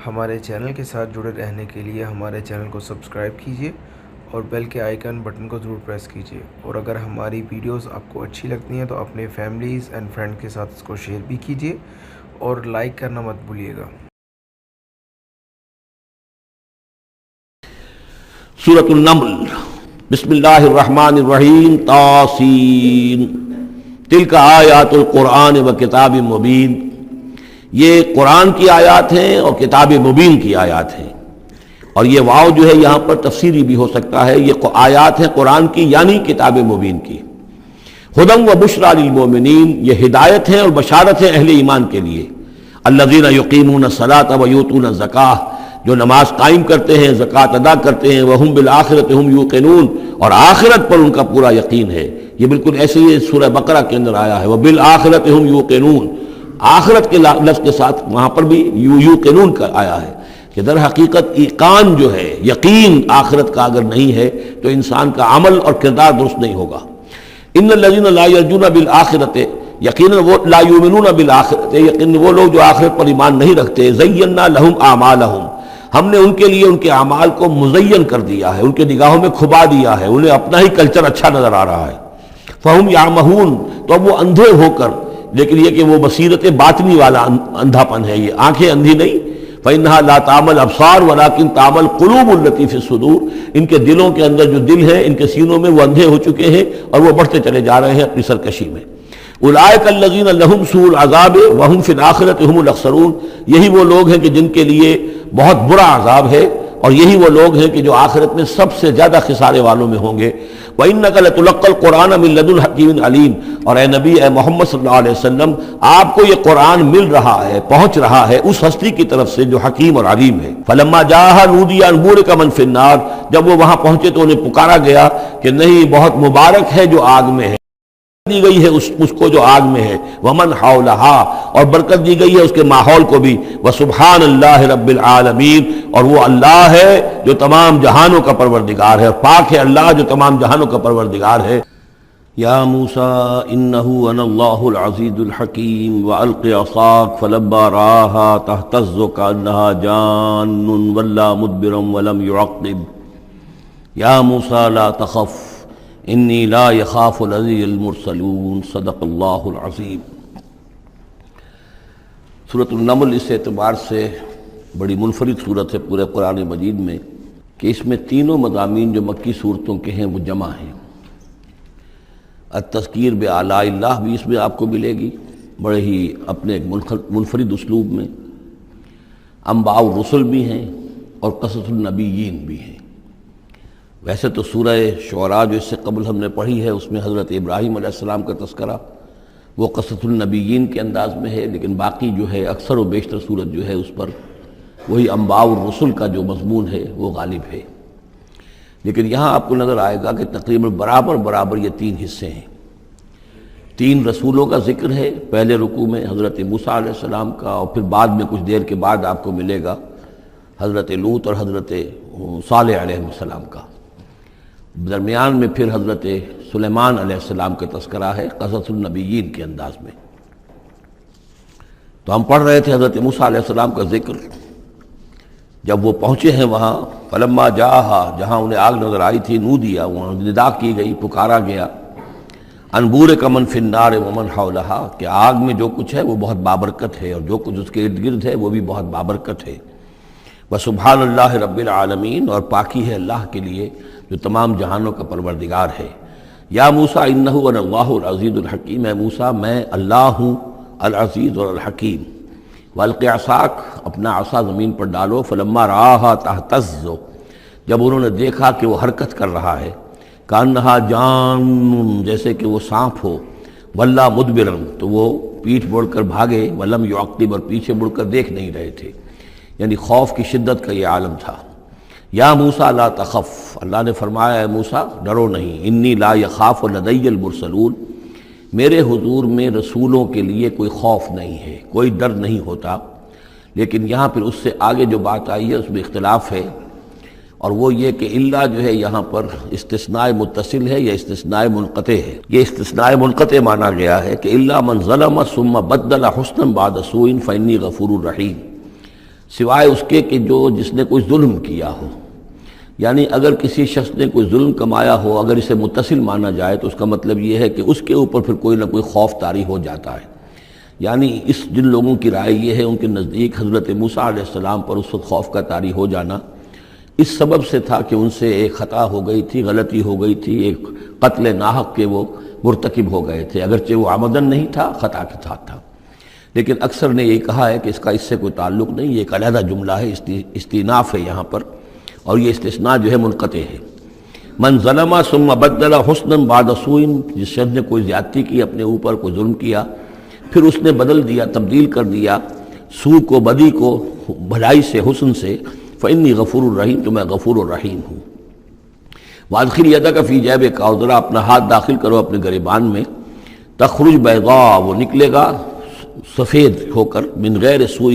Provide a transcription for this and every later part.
ہمارے چینل کے ساتھ جڑے رہنے کے لیے ہمارے چینل کو سبسکرائب کیجیے اور بیل کے آئیکن بٹن کو ضرور پریس کیجیے، اور اگر ہماری ویڈیوز آپ کو اچھی لگتی ہیں تو اپنے فیملیز اینڈ فرینڈ کے ساتھ اس کو شیئر بھی کیجیے اور لائک کرنا مت بھولیے گا۔ سورۃ النمل، بسم اللہ الرحمن الرحیم، طاسین، تلک آیات القرآن و کتاب مبین، یہ قرآن کی آیات ہیں اور کتاب مبین کی آیات ہیں۔ اور یہ واو جو ہے یہاں پر تفسیری بھی ہو سکتا ہے، یہ آیات ہیں قرآن کی یعنی کتاب مبین کی۔ ہدی و بشریٰ للمؤمنین، یہ ہدایت ہے اور بشارت ہے اہل ایمان کے لیے۔ الذین یقیمون الصلاۃ و یؤتون الزکاۃ، جو نماز قائم کرتے ہیں، زکوٰۃ ادا کرتے ہیں، وہم بالآخرۃ ہم یوقنون، اور آخرت پر ان کا پورا یقین ہے۔ یہ بالکل ایسے ہی سورہ بقرہ کے اندر آیا ہے، وبالآخرۃ ہم یوقنون، آخرت کے لفظ کے ساتھ وہاں پر بھی یوقنون کا آیا ہے کہ در حقیقت ایقان جو ہے، یقین آخرت کا اگر نہیں ہے تو انسان کا عمل اور کردار درست نہیں ہوگا۔ ان الذین لا یرجون بالآخرۃ، یقیناً وہ لا یؤمنون بالآخرۃ، یقیناً وہ لوگ جو آخرت پر ایمان نہیں رکھتے، زینا لہم اعمالہم، ہم نے ان کے لیے ان کے اعمال کو مزین کر دیا ہے، ان کے نگاہوں میں کھبا دیا ہے، انہیں اپنا ہی کلچر اچھا نظر آ رہا ہے۔ فہم یعمہون، تو اب وہ اندھے ہو کر، لیکن یہ کہ وہ بصیرت باطنی والا اندھاپن ہے، یہ آنکھیں اندھی نہیں۔ فإنها لا تعمى الأبصار ولكن تعمى القلوب التي في الصدور، ان کے دلوں کے اندر جو دل ہے، ان کے سینوں میں وہ اندھے ہو چکے ہیں اور وہ بڑھتے چلے جا رہے ہیں اپنی سرکشی میں۔ اولئک الذین لهم سوء العذاب وهم في الآخرۃ هم الاخسرون، یہی وہ لوگ ہیں کہ جن کے لیے بہت برا عذاب ہے، اور یہی وہ لوگ ہیں کہ جو آخرت میں سب سے زیادہ خسارے والوں میں ہوں گے۔ وَإِنَّكَ لَتُلَقَّى الْقُرْآنَ مِن لَدُنْ حَكِيمٍ عَلِيمٍ، اور اے نبی، اے محمد صلی اللہ علیہ وسلم، آپ کو یہ قرآن مل رہا ہے، پہنچ رہا ہے اس ہستی کی طرف سے جو حکیم اور علیم ہے۔ فَلَمَّا جَاءَهَا نُودِيَ أَن بُورِكَ مَن فِي النَّارِ، جب وہ وہاں پہنچے تو انہیں پکارا گیا کہ نہیں، بہت مبارک ہے جو آگ میں ہے، دی گئی ہے اس کو جو آگ میں ہے، ومن حولہا، اور برکت دی گئی ہے اس کے ماحول کو بھی، وسبحان اللہ رب العالمین، اور وہ اللہ ہے جو تمام جہانوں کا پروردگار ہے، اور پاک ہے اللہ جو تمام جہانوں کا پروردگار ہے۔ یا موسیٰ انہ انا اللہ العزیز الحکیم والق عصاک فلما رآہا تہتز کأنہا جان ولا مدبرا ولم يعقب یا موسیٰ لا تخف انی لا یخاف لدی المرسلون، صدق اللہ العظیم۔ سورۃ النمل اس اعتبار سے بڑی منفرد صورت ہے پورے قرآن مجید میں کہ اس میں تینوں مضامین جو مکی صورتوں کے ہیں وہ جمع ہیں۔ التذکیر بآلاء اللہ بھی اس میں آپ کو ملے گی، بڑے ہی اپنے ایک منفرد اسلوب میں۔ انباء الرسل بھی ہیں اور قصص النبیین بھی ہیں۔ ویسے تو سورہ شعراء جو اس سے قبل ہم نے پڑھی ہے، اس میں حضرت ابراہیم علیہ السلام کا تذکرہ وہ قصص النبیین کے انداز میں ہے، لیکن باقی جو ہے اکثر و بیشتر صورت جو ہے اس پر وہی انباء الرسل کا جو مضمون ہے وہ غالب ہے۔ لیکن یہاں آپ کو نظر آئے گا کہ تقریباً برابر یہ تین حصے ہیں۔ تین رسولوں کا ذکر ہے، پہلے رکوع میں حضرت موسیٰ علیہ السلام کا، اور پھر بعد میں کچھ دیر کے بعد آپ کو ملے گا حضرت لوط اور حضرت صالح علیہ السلام کا۔ درمیان میں پھر حضرت سلیمان علیہ السلام کا تذکرہ ہے قصص النبیین کے انداز میں۔ تو ہم پڑھ رہے تھے حضرت موسیٰ علیہ السلام کا ذکر، جب وہ پہنچے ہیں وہاں، فلما جاءہا، جہاں انہیں آگ نظر آئی تھی، نودیا، وہاں ندا کی گئی، پکارا گیا، ان بورک من فی النار ومن حولہا، کہ آگ میں جو کچھ ہے وہ بہت بابرکت ہے اور جو کچھ اس کے ارد گرد ہے وہ بھی بہت بابرکت ہے۔ وسبحان اللہ رب العالمین، اور پاکی ہے اللہ کے لیے جو تمام جہانوں کا پروردگار ہے۔ یا موسیٰ انہ انا اللہ العزیز الحکیم، اے موسیٰ میں اللہ ہوں العزیز اور الحکیم۔ والق عصاک، اپنا عصا زمین پر ڈالو، فلما رآہا تہتز، جب انہوں نے دیکھا کہ وہ حرکت کر رہا ہے، کأنہا جان، جیسے کہ وہ سانپ ہو، ولا مدبرا، تو وہ پیٹھ موڑ کر بھاگے، ولم یعقب، اور پیچھے مڑ کر دیکھ نہیں رہے تھے، یعنی خوف کی شدت کا یہ عالم تھا۔ یا موسیٰ لا تخف، اللہ نے فرمایا اے موسیٰ ڈرو نہیں، انی لا یخاف لدی المرسلون، میرے حضور میں رسولوں کے لیے کوئی خوف نہیں ہے، کوئی ڈر نہیں ہوتا۔ لیکن یہاں پھر اس سے آگے جو بات آئی ہے اس میں اختلاف ہے، اور وہ یہ کہ اللہ جو ہے یہاں پر استثناء متصل ہے یا استثناء منقطع ہے۔ یہ استثناء منقطع مانا گیا ہے کہ الا من ظلم ثم بدل حسنا بعد سوء فانی غفور رحیم، سوائے اس کے کہ جس نے کوئی ظلم کیا ہو. یعنی اگر کسی شخص نے کوئی ظلم کمایا ہو، اگر اسے متصل مانا جائے تو اس کا مطلب یہ ہے کہ اس کے اوپر پھر کوئی نہ کوئی خوف طاری ہو جاتا ہے. یعنی جن لوگوں کی رائے یہ ہے، ان کے نزدیک حضرت موسیٰ علیہ السلام پر اس وقت خوف کا طاری ہو جانا اس سبب سے تھا کہ ان سے ایک خطا ہو گئی تھی، غلطی ہو گئی تھی، ایک قتل ناحق کے وہ مرتکب ہو گئے تھے، اگرچہ وہ عمدن نہیں تھا، خطا کے ساتھ تھا. لیکن اکثر نے یہ کہا ہے کہ اس کا اس سے کوئی تعلق نہیں، یہ ایک علیحدہ جملہ ہے، استئناف ہے یہاں پر، اور یہ استثناء جو ہے منقطع ہے. من ظلم ثم بدل حسنا بعد سوء، جس شخص نے کوئی زیادتی کی، اپنے اوپر کوئی ظلم کیا، پھر اس نے بدل دیا، تبدیل کر دیا سوء کو، بدی کو، بھلائی سے، حسن سے، فإنی غفور الرحیم، تو میں غفور الرحیم ہوں. وادخل یدک فی جیبک، اور ذرا اپنا ہاتھ داخل کرو اپنے گریبان میں، تخرج بیضاء، وہ نکلے گا سفید ہو کر، من غیر سوء،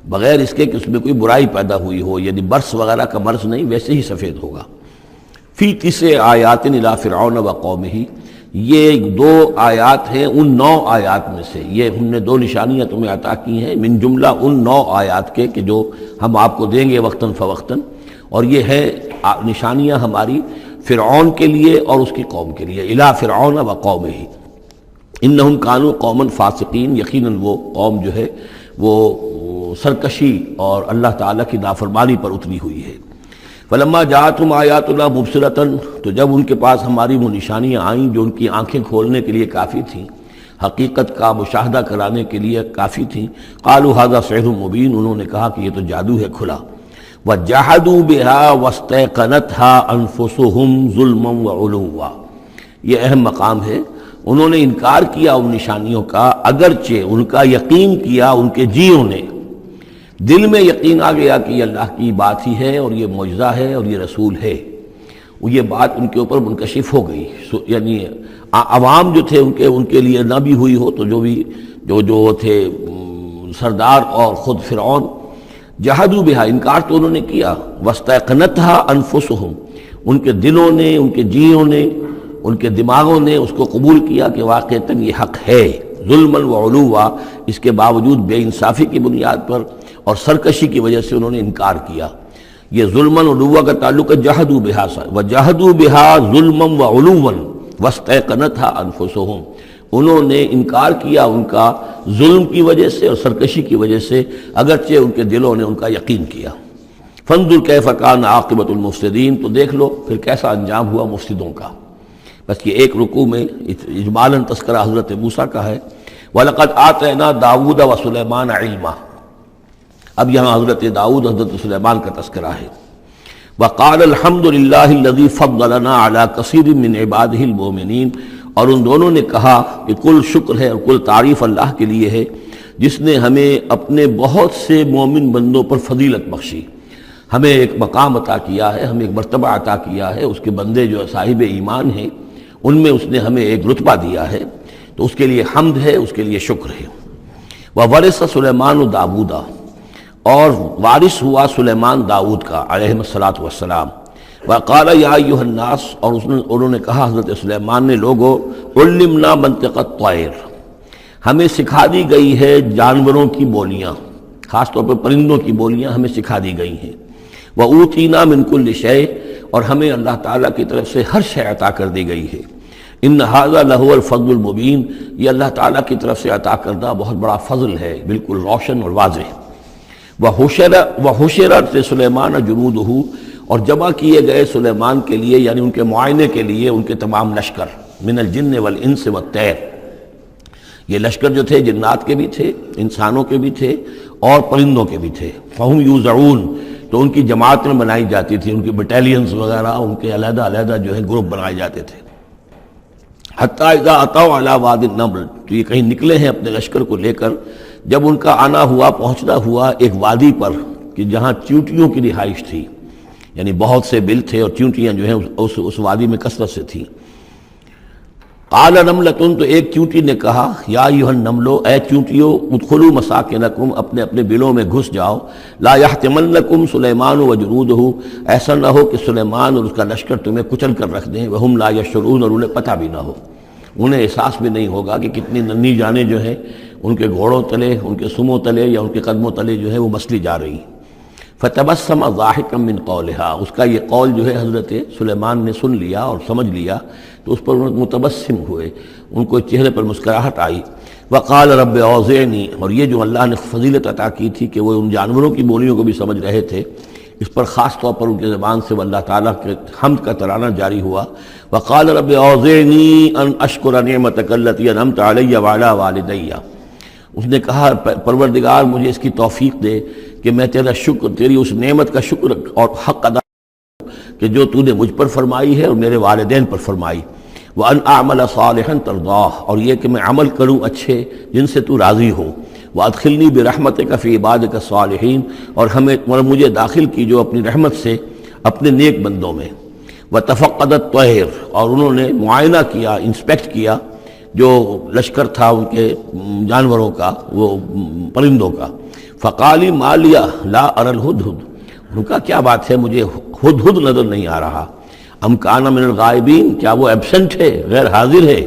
بغیر اس کے کہ اس میں کوئی برائی پیدا ہوئی ہو، یعنی برس وغیرہ کا مرض نہیں، ویسے ہی سفید ہوگا. فی 9 آیات الی فرعون و قومہ، یہ 2 آیات ہیں ان 9 آیات میں سے. یہ ہم نے 2 نشانیاں تمہیں عطا کی ہیں من جملہ ان 9 آیات کے کہ جو ہم آپ کو دیں گے وقتاً فوقتاً، اور یہ ہے نشانیاں ہماری فرعون کے لیے اور اس کی قوم کے لیے. الی فرعون و قومہ انہم کانوا قوما فاسقین، یقیناً وہ قوم جو ہے وہ سرکشی اور اللہ تعالیٰ کی نافرمانی پر اتری ہوئی ہے. فلما جاءتهم آیاتنا مبصرة، تو جب ان کے پاس ہماری وہ نشانیاں آئیں جو ان کی آنکھیں کھولنے کے لیے کافی تھیں، حقیقت کا مشاہدہ کرانے کے لیے کافی تھیں، قالوا ھذا سحر مبین، انہوں نے کہا کہ یہ تو جادو ہے کھلا. وجحدوا بها واستيقنتها انفسهم ظلما وعلوا، یہ اہم مقام ہے. انہوں نے انکار کیا ان نشانیوں کا، اگرچہ ان کا یقین کیا ان کے جیوں نے، دل میں یقین آ گیا کہ یہ اللہ کی بات ہی ہے اور یہ معجزہ ہے اور یہ رسول ہے. وہ یہ بات ان کے اوپر منکشف ہو گئی. یعنی عوام جو تھے ان کے لیے نہ بھی ہوئی ہو، تو جو تھے سردار اور خود فرعون، جحدوا بہا، انکار تو انہوں نے کیا، واستيقنتها انفسهم، ان کے دلوں نے، ان کے جیوں نے، ان کے دماغوں نے اس کو قبول کیا کہ واقعتاً یہ حق ہے. ظلما وعلوا، اس کے باوجود بے انصافی کی بنیاد پر اور سرکشی کی وجہ سے انہوں نے انکار کیا. یہ ظلما وعلوا کا تعلق ہے جحدوا بہا، وجحدوا بہا ظلما وعلوا واستيقنتها انفسهم، انہوں نے انکار کیا ان کا ظلم کی وجہ سے اور سرکشی کی وجہ سے، اگرچہ ان کے دلوں نے ان کا یقین کیا. فانظر کیف کان عاقبۃ المفسدین، تو دیکھ لو پھر کیسا انجام ہوا مفسدوں کا. بس یہ ایک رکوع میں اجمالاً تذکرہ حضرت موسیٰ کا ہے. وَلَقَدْ آتَيْنَا دَاوُودَ وَسُلَيْمَانَ عِلْمًا، اب یہاں حضرت داؤد، حضرت سلیمان کا تذکرہ ہے. وَقَالَ الْحَمْدُ لِلَّهِ الَّذِي فَضَّلَنَا عَلَى كَثِيرٍ مِّنْ عِبَادِهِ الْمُؤْمِنِينَ، اور ان دونوں نے کہا کہ کل شکر ہے اور کل تعریف اللہ کے لیے ہے جس نے ہمیں اپنے بہت سے مومن بندوں پر فضیلت بخشی، ہمیں ایک مقام عطا کیا ہے، ہمیں ایک مرتبہ عطا کیا ہے. اس کے بندے جو صاحب ایمان ہیں ان میں اس نے ہمیں ایک رتبہ دیا ہے، تو اس کے لیے حمد ہے، اس کے لیے شکر ہے. وَوَرِثَ سُلَيْمَانُ دَاوُودَ، اور وارث ہوا سلیمان داؤد کا علیہ الصلاۃ والسلام. وقال یا ایھا الناس، اور انہوں نے کہا حضرت سلیمان نے، لوگو علمنا منطق الطیر، ہمیں سکھا دی گئی ہے جانوروں کی بولیاں، خاص طور پر پرندوں کی بولیاں ہمیں سکھا دی گئی ہیں. وَأُوتِینَا مِن كُلِّ شَیْءٍ، اور ہمیں اللہ تعالیٰ کی طرف سے ہر شے عطا کر دی گئی ہے. ان ھذا لہو الفضل المبین، یہ اللہ تعالیٰ کی طرف سے عطا کردہ بہت بڑا فضل ہے، بالکل روشن اور واضح. وَحُشِرَتْ لِسُلَيْمَانَ جُنُودُهُ، اور جمع کیے گئے سلیمان کے لیے، یعنی ان کے معائنے کے لیے، ان کے تمام لشکر، من الجن والانس والطیر، یہ لشکر جو تھے جنات کے بھی تھے، انسانوں کے بھی تھے اور پرندوں کے بھی تھے. فَهُمْ يُوزَعُونَ، تو ان کی جماعتیں بنائی جاتی تھی، ان کی بٹالینز وغیرہ، ان کے علیحدہ علیحدہ جو ہے گروپ بنائے جاتے تھے. حتیٰ اذا اتوا علی واد النمل، تو یہ کہیں نکلے ہیں اپنے لشکر کو لے کر، جب ان کا آنا ہوا، پہنچنا ہوا ایک وادی پر کہ جہاں چیونٹیوں کی رہائش تھی، یعنی بہت سے بل تھے اور چیونٹیاں جو ہیں اس وادی میں کثرت سے تھیں. قال نملۃ، تو ایک چیونٹی نے کہا، یا ایھا النمل، اے چیونٹیوں، ادخلوا مساکنکم، اپنے اپنے بلوں میں گھس جاؤ. لا یحطمنکم سلیمان وجنودہ، ایسا نہ ہو کہ سلیمان اور اس کا لشکر تمہیں کچل کر رکھ دیں. وہم لا یشعرون، اور انہیں پتہ بھی نہ ہو، انہیں احساس بھی نہیں ہوگا کہ کتنی ننھی جانیں جو ہیں ان کے گھوڑوں تلے، ان کے سموں تلے یا ان کے قدموں تلے جو ہے وہ مسلی جا رہی. فتبسم ضاحکا من قولها، اس کا یہ قول جو ہے حضرت سلیمان نے سن لیا اور سمجھ لیا تو اس پر متبسم ہوئے، ان کو چہرے پر مسکراہٹ آئی. وقال رب اوزعنی، اور یہ جو اللہ نے فضیلت عطا کی تھی کہ وہ ان جانوروں کی بولیوں کو بھی سمجھ رہے تھے، اس پر خاص طور پر ان کی زبان سے اللہ تعالیٰ کے حمد کا ترانہ جاری ہوا. وقال رب اوزعنی ان اشکر نعمتک التی انعمت علی وعلی والدی، اس نے کہا پروردگار مجھے اس کی توفیق دے کہ میں تیرا شکر، تیری اس نعمت کا شکر اور حق ادا کہ جو تو نے مجھ پر فرمائی ہے اور میرے والدین پر فرمائی. وَأَنْ أَعْمَلَ صَالِحًا تَرْضَاهُ، اور یہ کہ میں عمل کروں اچھے جن سے تو راضی ہو. وَأَدْخِلْنِي بِرَحْمَتِكَ فِي عِبَادِكَ الصَّالِحِينَ، اور مجھے داخل کی جو اپنی رحمت سے اپنے نیک بندوں میں. وَتَفَقَّدَ الطَّيْرَ، اور انہوں نے معائنہ کیا، انسپیکٹ کیا جو لشکر تھا ان کے جانوروں کا، وہ پرندوں کا. فقال ما لی لا اری الہدہد، ان کا کیا بات ہے مجھے ہدہد نظر نہیں آ رہا. ام کان من الغائبین، کیا وہ ایبسنٹ ہے، غیر حاضر ہے.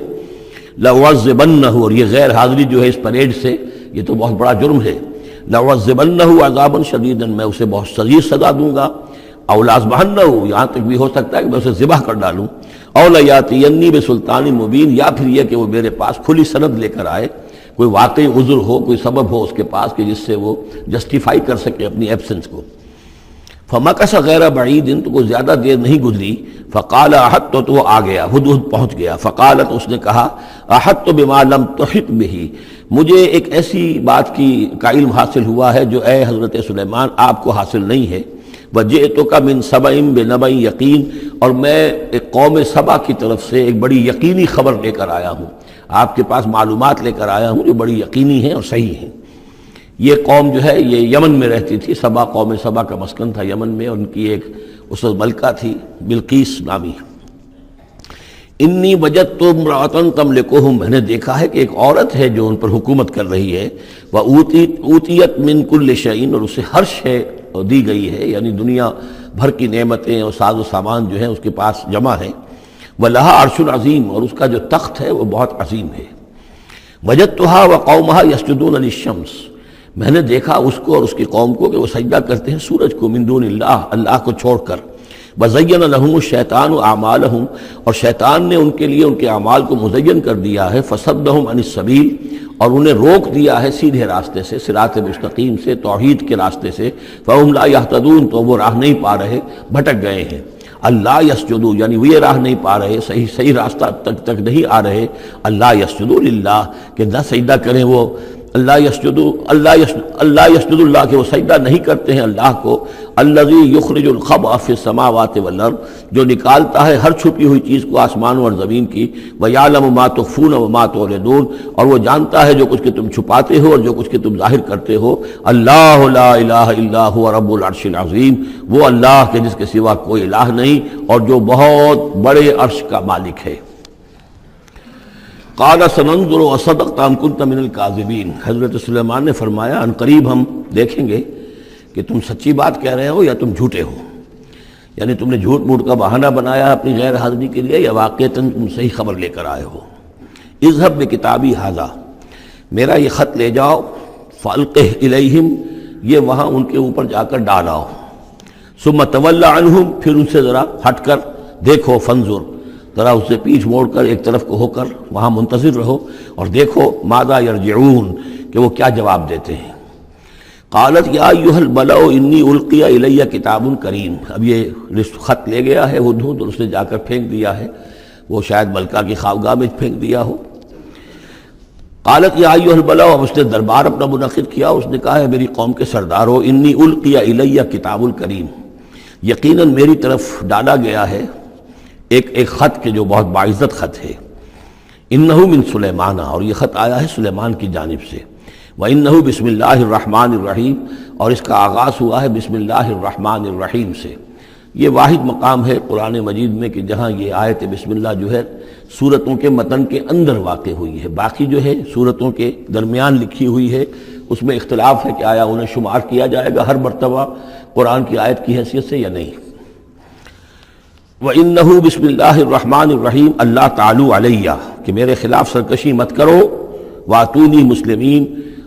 لأعذبنہ، اور یہ غیر حاضری جو ہے اس پریڈ سے یہ تو بہت بڑا جرم ہے. لأعذبنہ عذابا شدیدا، میں اسے بہت شدید سزا دوں گا. او لأذبحنہ، یہاں تک بھی ہو سکتا ہے کہ میں اسے ذبح کر ڈالوں. او لیاتینی بسلطان مبین، یا پھر یہ کہ وہ میرے پاس کھلی سند لے کر آئے، کوئی واقعی عذر ہو، کوئی سبب ہو اس کے پاس کہ جس سے وہ جسٹیفائی کر سکے اپنی ایبسنس کو. فمکث غیر بعید، تو کوئی زیادہ دیر نہیں گزری. فقال احطت، تو وہ آ گیا، ہدہد پہنچ گیا. فقالت، اس نے کہا احطت بما لم تحط به، مجھے ایک ایسی بات کا علم حاصل ہوا ہے جو اے حضرت سلیمان آپ کو حاصل نہیں ہے. وجئتک من سبأ بنبأ یقین، اور میں ایک قوم سبا کی طرف سے ایک بڑی یقینی خبر لے کر آیا ہوں، آپ کے پاس معلومات لے کر آیا ہوں جو بڑی یقینی ہیں اور صحیح ہیں. یہ قوم جو ہے یہ یمن میں رہتی تھی، سبا، قوم سبا کا مسکن تھا یمن میں، ان کی ایک اس وقت ملکہ تھی بلقیس نامی. انی وجدت امرأۃ تملکہم، میں نے دیکھا ہے کہ ایک عورت ہے جو ان پر حکومت کر رہی ہے. وأوتیت من کل شیء، اور اسے ہر شے دی گئی ہے، یعنی دنیا بھر کی نعمتیں اور ساز و سامان جو ہیں اس کے پاس جمع ہیں. وَلَهَا عَرْشٌ عَظِيمٌ، اور اس کا جو تخت ہے وہ بہت عظیم ہے. وَجَدتُّهَا وَقَوْمَهَا يَسْجُدُونَ لِلشَّمْسِ، میں نے دیکھا اس کو اور اس کی قوم کو کہ وہ سجدہ کرتے ہیں سورج کو، من دون اللہ، اللہ کو چھوڑ کر. وَزَيَّنَ لَهُمُ الشَّيْطَانُ أَعْمَالَهُمْ، اور شیطان نے ان کے لیے ان کے اعمال کو مزین کر دیا ہے. فَصَدَّهُمْ عَنِ السَّبِيلِ، اور انہیں روک دیا ہے سیدھے راستے سے، صراط مستقیم سے، توحید کے راستے سے. فَهُمْ لَا يَهْتَدُونَ، تو وہ راہ نہیں پا رہے، بھٹک گئے ہیں. اللہ یسجدو، یعنی وہ یہ راہ نہیں پا رہے، صحیح راستہ تک نہیں آ رہے. اللہ یسجدو للہ، کہ نہ سجدہ کریں وہ اللہ یسجدو اللہ کہ وہ سجدہ نہیں کرتے ہیں اللہ کو. الذی یخرج الخبء فی السماوات والارض، جو نکالتا ہے ہر چھپی ہوئی چیز کو آسمانوں اور زمین کی. ویعلم ما تخفون وما تعلنون، اور وہ جانتا ہے جو کچھ کہ تم چھپاتے ہو اور جو کچھ کہ تم ظاہر کرتے ہو. اللہ لا الہ الا هو رب العرش العظیم، وہ اللہ کے جس کے سوا کوئی الہ نہیں اور جو بہت بڑے عرش کا مالک ہے. قال سننظر اصدقت ام كنت من الكاذبین، حضرت سلیمان نے فرمایا ان قریب ہم دیکھیں گے کہ تم سچی بات کہہ رہے ہو یا تم جھوٹے ہو، یعنی تم نے جھوٹ موٹ کا بہانہ بنایا اپنی غیر حاضری کے لیے یا واقعتاً تم صحیح خبر لے کر آئے ہو. اذهب بکتابی ھذا، میرا یہ خط لے جاؤ. فالقہ الیہم، یہ وہاں ان کے اوپر جا کر ڈالاؤ. ثم تول عنہم، پھر ان سے ذرا ہٹ کر دیکھو. فانظر، ذرا اس سے پیچھ موڑ کر ایک طرف کو ہو کر وہاں منتظر رہو اور دیکھو. ماذا یرجعون، کہ وہ کیا جواب دیتے ہیں. قالت یا ایھا الملأ انی القی الی کتاب کریم، اب یہ خط لے گیا ہے ہدہد اور اس نے جا کر پھینک دیا ہے، وہ شاید ملکہ کی خوابگاہ میں پھینک دیا ہو. قالت یا ایھا الملأ، اب اس نے دربار اپنا منعقد کیا، اس نے کہا ہے میری قوم کے سردارو، انی القی الی کتاب کریم، یقیناً میری طرف ڈالا گیا ہے ایک خط کے جو بہت باعزت خط ہے. انہو من سلیمان، اور یہ خط آیا ہے سلیمان کی جانب سے. وَإِنَّهُ بسم اللہ الرحمن الرحیم، اور اس کا آغاز ہوا ہے بسم اللہ الرحمن الرحیم سے. یہ واحد مقام ہے قرآن مجید میں کہ جہاں یہ آیت بسم اللہ جو ہے سورتوں کے متن کے اندر واقع ہوئی ہے. باقی جو ہے سورتوں کے درمیان لکھی ہوئی ہے، اس میں اختلاف ہے کہ آیا انہیں شمار کیا جائے گا ہر مرتبہ قرآن کی آیت کی حیثیت سے یا نہیں. وَإِنَّهُ بسم اللہ الرحمن الرحیم، اللہ تعالی علیہ، کہ میرے خلاف سرکشی مت کرو. واتونی مسلمین،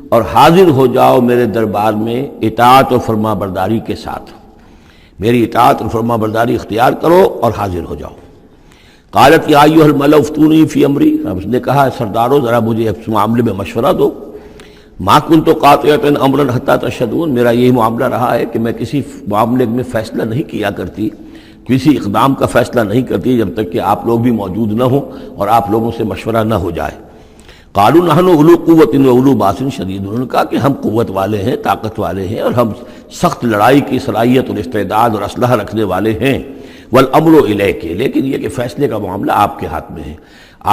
اور حاضر ہو جاؤ میرے دربار میں اطاعت اور فرما برداری کے ساتھ، میری اطاعت اور فرما برداری اختیار کرو اور حاضر ہو جاؤ۔ قالت یا ایھا الملأ افتونی فی امری، اب اس نے کہا سردارو ذرا مجھے اس معاملے میں مشورہ دو۔ ما کنت قاطعۃ امرا حتی تشہدون، میرا یہی معاملہ رہا ہے کہ میں کسی معاملے میں فیصلہ نہیں کیا کرتی، کسی اقدام کا فیصلہ نہیں کرتی جب تک کہ آپ لوگ بھی موجود نہ ہوں اور آپ لوگوں سے مشورہ نہ ہو جائے۔ قالوا نحن اولو قوت و اولو باس شدید، انہوں نے کہا کہ ہم قوت والے ہیں، طاقت والے ہیں، اور ہم سخت لڑائی کی صلاحیت اور استعداد اور اسلحہ رکھنے والے ہیں۔ والامر الیک، لیکن یہ کہ فیصلے کا معاملہ آپ کے ہاتھ میں ہے،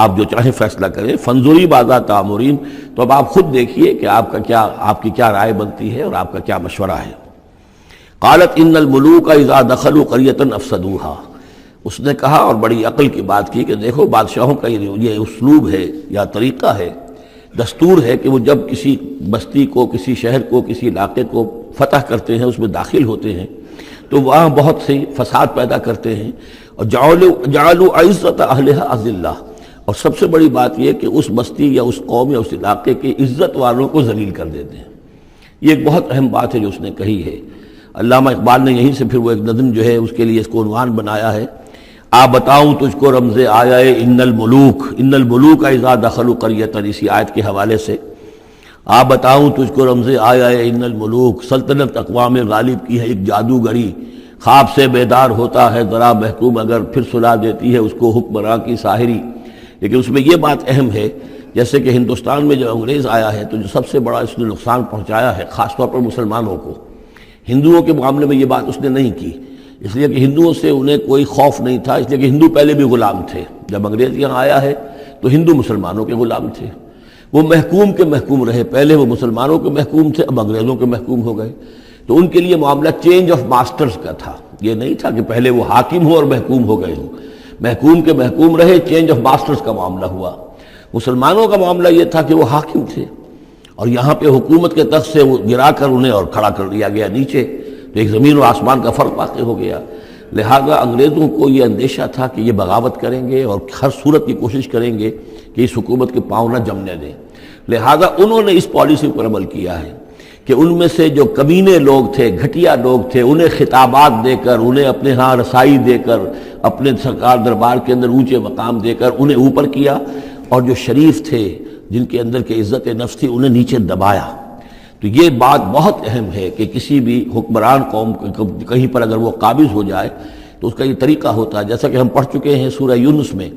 آپ جو چاہیں فیصلہ کریں۔ فانظری ماذا تأمرین، تو اب آپ خود دیکھیے کہ آپ کی کیا رائے بنتی ہے اور آپ کا کیا مشورہ ہے۔ قالت ان الملوک اذا دخلوا قریۃ افسدوها، اس نے کہا اور بڑی عقل کی بات کی کہ دیکھو بادشاہوں کا یہ اسلوب ہے یا طریقہ ہے، دستور ہے کہ وہ جب کسی بستی کو، کسی شہر کو، کسی علاقے کو فتح کرتے ہیں، اس میں داخل ہوتے ہیں تو وہاں بہت سے فساد پیدا کرتے ہیں، اور جعلوا عزت اہلھا اذلہ، اور سب سے بڑی بات یہ کہ اس بستی یا اس قوم یا اس علاقے کے عزت والوں کو ذلیل کر دیتے ہیں۔ یہ ایک بہت اہم بات ہے جو اس نے کہی ہے۔ علامہ اقبال نے یہیں سے پھر وہ ایک نظم جو ہے اس کے لیے اس کو عنوان بنایا ہے، آ بتاؤں تجھ کو رمز آیا ان الملوک اذا دخلوا قریۃ، اسی آیت کے حوالے سے آ بتاؤں تجھ کو رمز آیا ان الملوک، سلطنت اقوام غالب کی ہے ایک جادوگری، خواب سے بیدار ہوتا ہے ذرا محکوم اگر پھر سلا دیتی ہے اس کو حکمراں کی ساحری۔ لیکن اس میں یہ بات اہم ہے، جیسے کہ ہندوستان میں جب انگریز آیا ہے تو جو سب سے بڑا اس نے نقصان پہنچایا ہے خاص طور پر مسلمانوں کو، ہندوؤں کے معاملے میں یہ بات اس نے نہیں کی، اس لیے کہ ہندوؤں سے انہیں کوئی خوف نہیں تھا، اس لیے کہ ہندو پہلے بھی غلام تھے۔ جب انگریز یہاں آیا ہے تو ہندو مسلمانوں کے غلام تھے، وہ محکوم کے محکوم رہے، پہلے وہ مسلمانوں کے محکوم تھے، اب انگریزوں کے محکوم ہو گئے۔ تو ان کے لیے معاملہ چینج آف ماسٹرز کا تھا، یہ نہیں تھا کہ پہلے وہ حاکم ہو اور محکوم ہو گئے ہوں، محکوم کے محکوم رہے، چینج آف ماسٹرز کا معاملہ ہوا۔ مسلمانوں کا معاملہ یہ تھا کہ وہ حاکم تھے اور یہاں پہ حکومت کے تخت سے وہ گرا کر انہیں اور کھڑا کر دیا گیا نیچے، تو ایک زمین و آسمان کا فرق واقع ہو گیا۔ لہذا انگریزوں کو یہ اندیشہ تھا کہ یہ بغاوت کریں گے اور ہر صورت کی کوشش کریں گے کہ اس حکومت کے پاؤں نہ جمنے دیں، لہذا انہوں نے اس پالیسی پر عمل کیا ہے کہ ان میں سے جو کمینے لوگ تھے، گھٹیا لوگ تھے، انہیں خطابات دے کر، انہیں اپنے ہاں رسائی دے کر، اپنے سرکار دربار کے اندر اونچے مقام دے کر انہیں اوپر کیا، اور جو شریف تھے جن کے اندر کے عزت نفس تھی انہیں نیچے دبایا۔ تو یہ بات بہت اہم ہے کہ کسی بھی حکمران قوم کہیں پر اگر وہ قابض ہو جائے تو اس کا یہ طریقہ ہوتا ہے، جیسا کہ ہم پڑھ چکے ہیں سورہ یونس میں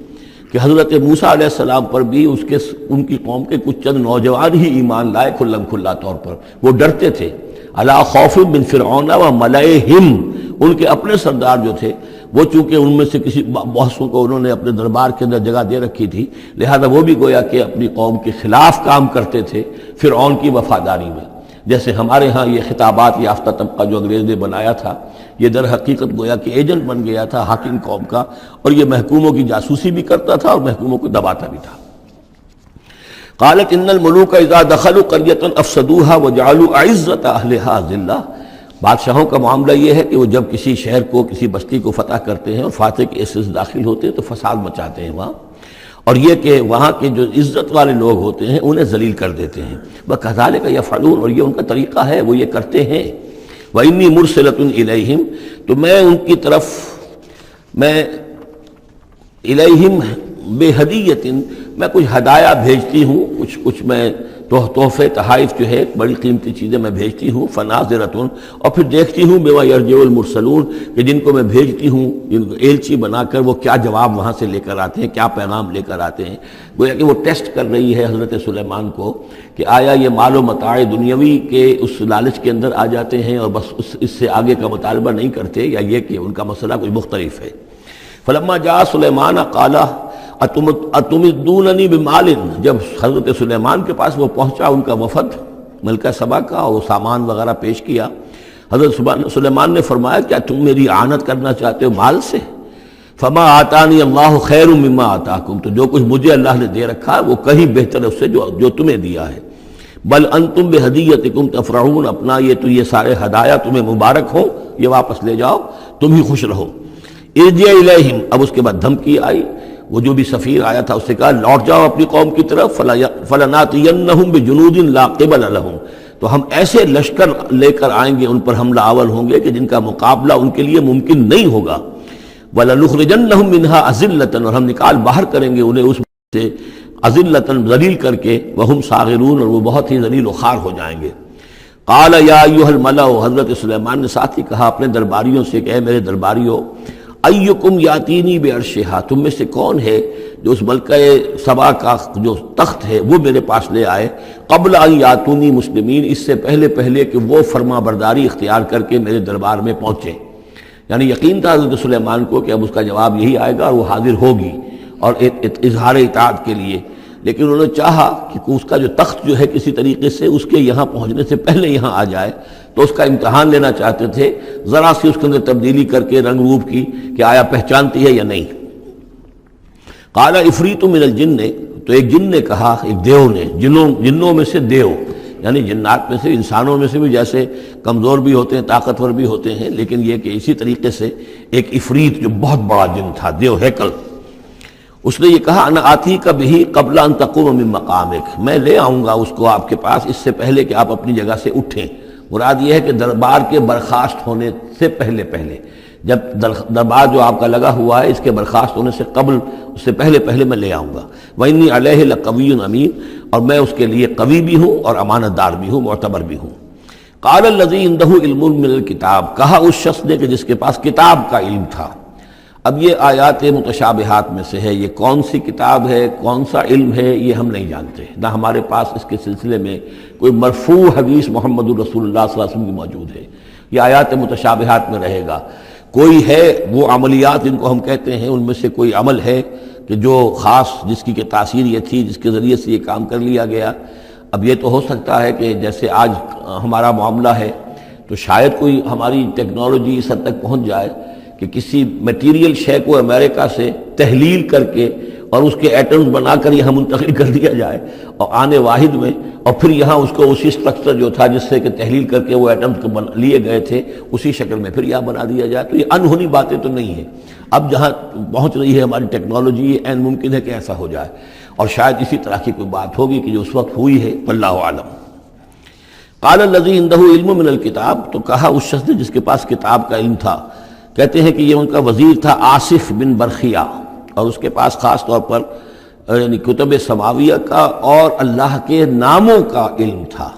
کہ حضرت موسیٰ علیہ السلام پر بھی ان کی قوم کے کچھ چند نوجوان ہی ایمان لائے کھلم کھلا طور پر، وہ ڈرتے تھے۔ الا خوف من فرعون و ملئہم، ان کے اپنے سردار جو تھے وہ چونکہ ان میں سے کسی بہتوں کو انہوں نے اپنے دربار کے اندر جگہ دے رکھی تھی، لہذا وہ بھی گویا کہ اپنی قوم کے خلاف کام کرتے تھے فرعون کی وفاداری میں۔ جیسے ہمارے ہاں یہ خطابات یافتہ طبقہ جو انگریز نے بنایا تھا، یہ در حقیقت گویا کہ ایجنٹ بن گیا تھا حاکم قوم کا، اور یہ محکوموں کی جاسوسی بھی کرتا تھا اور محکوموں کو دباتا بھی تھا۔ قالت ان الملوک اذا دخلوا قریۃ افسدوها وجعلوا عزت اہلھا ذلہ، بادشاہوں کا معاملہ یہ ہے کہ وہ جب کسی شہر کو، کسی بستی کو فتح کرتے ہیں اور فاتح کے حصے سے داخل ہوتے ہیں تو فساد مچاتے ہیں وہاں، اور یہ کہ وہاں کے جو عزت والے لوگ ہوتے ہیں انہیں ذلیل کر دیتے ہیں۔ وَكَذَلِكَ يَفْعَلُونَ، اور یہ ان کا طریقہ ہے، وہ یہ کرتے ہیں۔ وَإِنِّي مُرْسِلَةٌ إِلَيْهِمْ، تو میں ان کی طرف، میں إِلَيْهِمْ بِهَدِيَّةٍ، میں کچھ ہدایہ بھیجتی ہوں، کچھ میں تحفے تحائف جو ہے بڑی قیمتی چیزیں میں بھیجتی ہوں۔ فناظرۃ، اور پھر دیکھتی ہوں بما یرجع المرسلون، کہ جن کو میں بھیجتی ہوں، جن کو ایلچی بنا کر وہ کیا جواب وہاں سے لے کر آتے ہیں، کیا پیغام لے کر آتے ہیں۔ گویا کہ وہ ٹیسٹ کر رہی ہے حضرت سلیمان کو کہ آیا یہ مال و متاع دنیاوی کے اس لالچ کے اندر آ جاتے ہیں اور بس اس سے آگے کا مطالبہ نہیں کرتے، یا یہ کہ ان کا مسئلہ کوئی مختلف ہے۔ فلما جاء سلیمان قال اتمدوننی بمال، جب حضرت سلیمان کے پاس وہ پہنچا ان کا وفد ملکہ سبا کا، اور وہ سامان وغیرہ پیش کیا، حضرت سلیمان نے فرمایا کیا تم میری اعانت کرنا چاہتے ہو مال سے؟ فما آتانی اللہ خیر مما آتاکم، تو جو کچھ مجھے اللہ نے دے رکھا ہے وہ کہیں بہتر ہے اس سے جو تمہیں دیا ہے۔ بل انتم بہدیتکم تفرحون، اپنا یہ سارے ہدایہ تمہیں مبارک ہوں، یہ واپس لے جاؤ، تم ہی خوش رہو۔ ارجع الیہم، اب اس کے بعد دھمکی آئی، وہ جو بھی سفیر آیا تھا اس سے کہا لوٹ جاؤ اپنی قوم کی طرف، فَلَنَاتِيَنَّهُمْ بِجُنُودٍ لَا قِبَلَ لَهُمْ، تو ہم ایسے لشکر لے کر آئیں گے، ان پر حملہ آور ہوں گے کہ جن کا مقابلہ ان کے لیے ممکن نہیں ہوگا، وَلَنُخْرِجَنَّهُمْ مِنْهَا أَذِلَّةً، اور ہم نکال باہر کریں گے انہیں اس سے أَذِلَّةً، ذلیل کر کے، وَهُمْ صَاغِرُونَ، اور وہ بہت ہی ذلیل و خوار ہو جائیں گے۔ قال یا ایھا الملأ، حضرت سلیمان نے ساتھ ہی کہا اپنے درباریوں سے کہ اے میرے درباریوں، ایکم یاتینی بعرشھا، تم میں سے کون ہے جو اس ملکہ سبا کا جو تخت ہے وہ میرے پاس لے آئے، قبل ان یاتونی مسلمین، اس سے پہلے کہ وہ فرما برداری اختیار کر کے میرے دربار میں پہنچے۔ یعنی یقین تھا حضرت سلیمان کو کہ اب اس کا جواب یہی آئے گا اور وہ حاضر ہوگی اور اظہار اطاعت کے لیے، لیکن انہوں نے چاہا کہ اس کا جو تخت جو ہے کسی طریقے سے اس کے یہاں پہنچنے سے پہلے یہاں آ جائے، تو اس کا امتحان لینا چاہتے تھے، ذرا سی اس کے اندر تبدیلی کر کے رنگ روپ کی کہ آیا پہچانتی ہے یا نہیں۔ قال عفریت من الجن، تو ایک جن نے کہا، ایک دیو نے، جنوں میں سے دیو، یعنی جنات میں سے، انسانوں میں سے بھی جیسے کمزور بھی ہوتے ہیں طاقتور بھی ہوتے ہیں، لیکن یہ کہ اسی طریقے سے ایک عفریت جو بہت بڑا جن تھا، دیو ہیکل، اس نے یہ کہا انا آتی کا بھی قبل ان تقوم من مقامک، میں لے آؤں گا اس کو آپ کے پاس اس سے پہلے کہ آپ اپنی جگہ سے اٹھیں۔ مراد یہ ہے کہ دربار کے برخاست ہونے سے پہلے جب دربار جو آپ کا لگا ہوا ہے اس کے برخاست ہونے سے قبل، اس سے پہلے میں لے آؤں گا۔ وإنی علیہ لقوی امین، اور میں اس کے لیے قوی بھی ہوں اور امانت دار بھی ہوں، معتبر بھی ہوں۔ قال الذی عندہ علم من الکتاب، کہا اس شخص نے کہ جس کے پاس کتاب کا علم تھا۔ اب یہ آیات متشابہات میں سے ہے، یہ کون سی کتاب ہے، کون سا علم ہے، یہ ہم نہیں جانتے، نہ ہمارے پاس اس کے سلسلے میں کوئی مرفوع حدیث محمد الرسول اللہ صلی اللہ علیہ وسلم کی موجود ہے، یہ آیات متشابہات میں رہے گا۔ کوئی ہے وہ عملیات جن کو ہم کہتے ہیں، ان میں سے کوئی عمل ہے کہ جو خاص جس کی کہ تاثیر یہ تھی، جس کے ذریعے سے یہ کام کر لیا گیا۔ اب یہ تو ہو سکتا ہے کہ جیسے آج ہمارا معاملہ ہے تو شاید کوئی ہماری ٹیکنالوجی اس حد تک پہنچ جائے کہ کسی میٹیریل شے کو امریکہ سے تحلیل کر کے اور اس کے ایٹمز بنا کر یہاں منتقل کر دیا جائے اور آنے واحد میں، اور پھر یہاں اس کو اسی سٹرکچر جو تھا جس سے کہ تحلیل کر کے وہ ایٹمز کو لیے گئے تھے اسی شکل میں پھر یہاں بنا دیا جائے، تو یہ انہونی باتیں تو نہیں ہیں۔ اب جہاں پہنچ رہی ہے ہماری ٹیکنالوجی، یہ عین ممکن ہے کہ ایسا ہو جائے، اور شاید اسی طرح کی کوئی بات ہوگی کہ جو اس وقت ہوئی ہے، واللہ اعلم۔ قال الذی عندہ علم من الکتاب، تو کہا اس شخص نے جس کے پاس کتاب کا علم تھا، کہتے ہیں کہ یہ ان کا وزیر تھا آصف بن برخیہ، اور اس کے پاس خاص طور پر یعنی کتب سماویہ کا اور اللہ کے ناموں کا علم تھا۔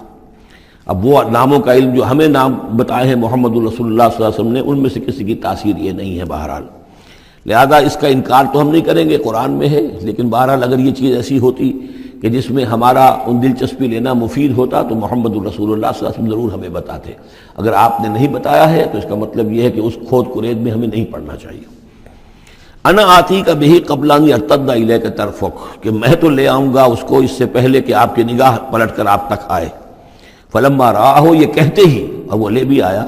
اب وہ ناموں کا علم جو ہمیں نام بتائے ہیں محمد الرسول اللہ صلی اللہ علیہ وسلم نے، ان میں سے کسی کی تاثیر یہ نہیں ہے بہرحال، لہذا اس کا انکار تو ہم نہیں کریں گے، قرآن میں ہے، لیکن بہرحال اگر یہ چیز ایسی ہوتی کہ جس میں ہمارا ان دلچسپی لینا مفید ہوتا تو محمد الرسول اللہ صلی اللہ علیہ وسلم ضرور ہمیں بتاتے۔ اگر آپ نے نہیں بتایا ہے تو اس کا مطلب یہ ہے کہ اس کھود کرید میں ہمیں نہیں پڑھنا چاہیے۔ انا آتی کا بھی قبل ان یرتد الیک طرفک، کہ میں تو لے آؤں گا اس کو اس سے پہلے کہ آپ کی نگاہ پلٹ کر آپ تک آئے۔ فلما رآہ، یہ کہتے ہی اور وہ لے بھی آیا،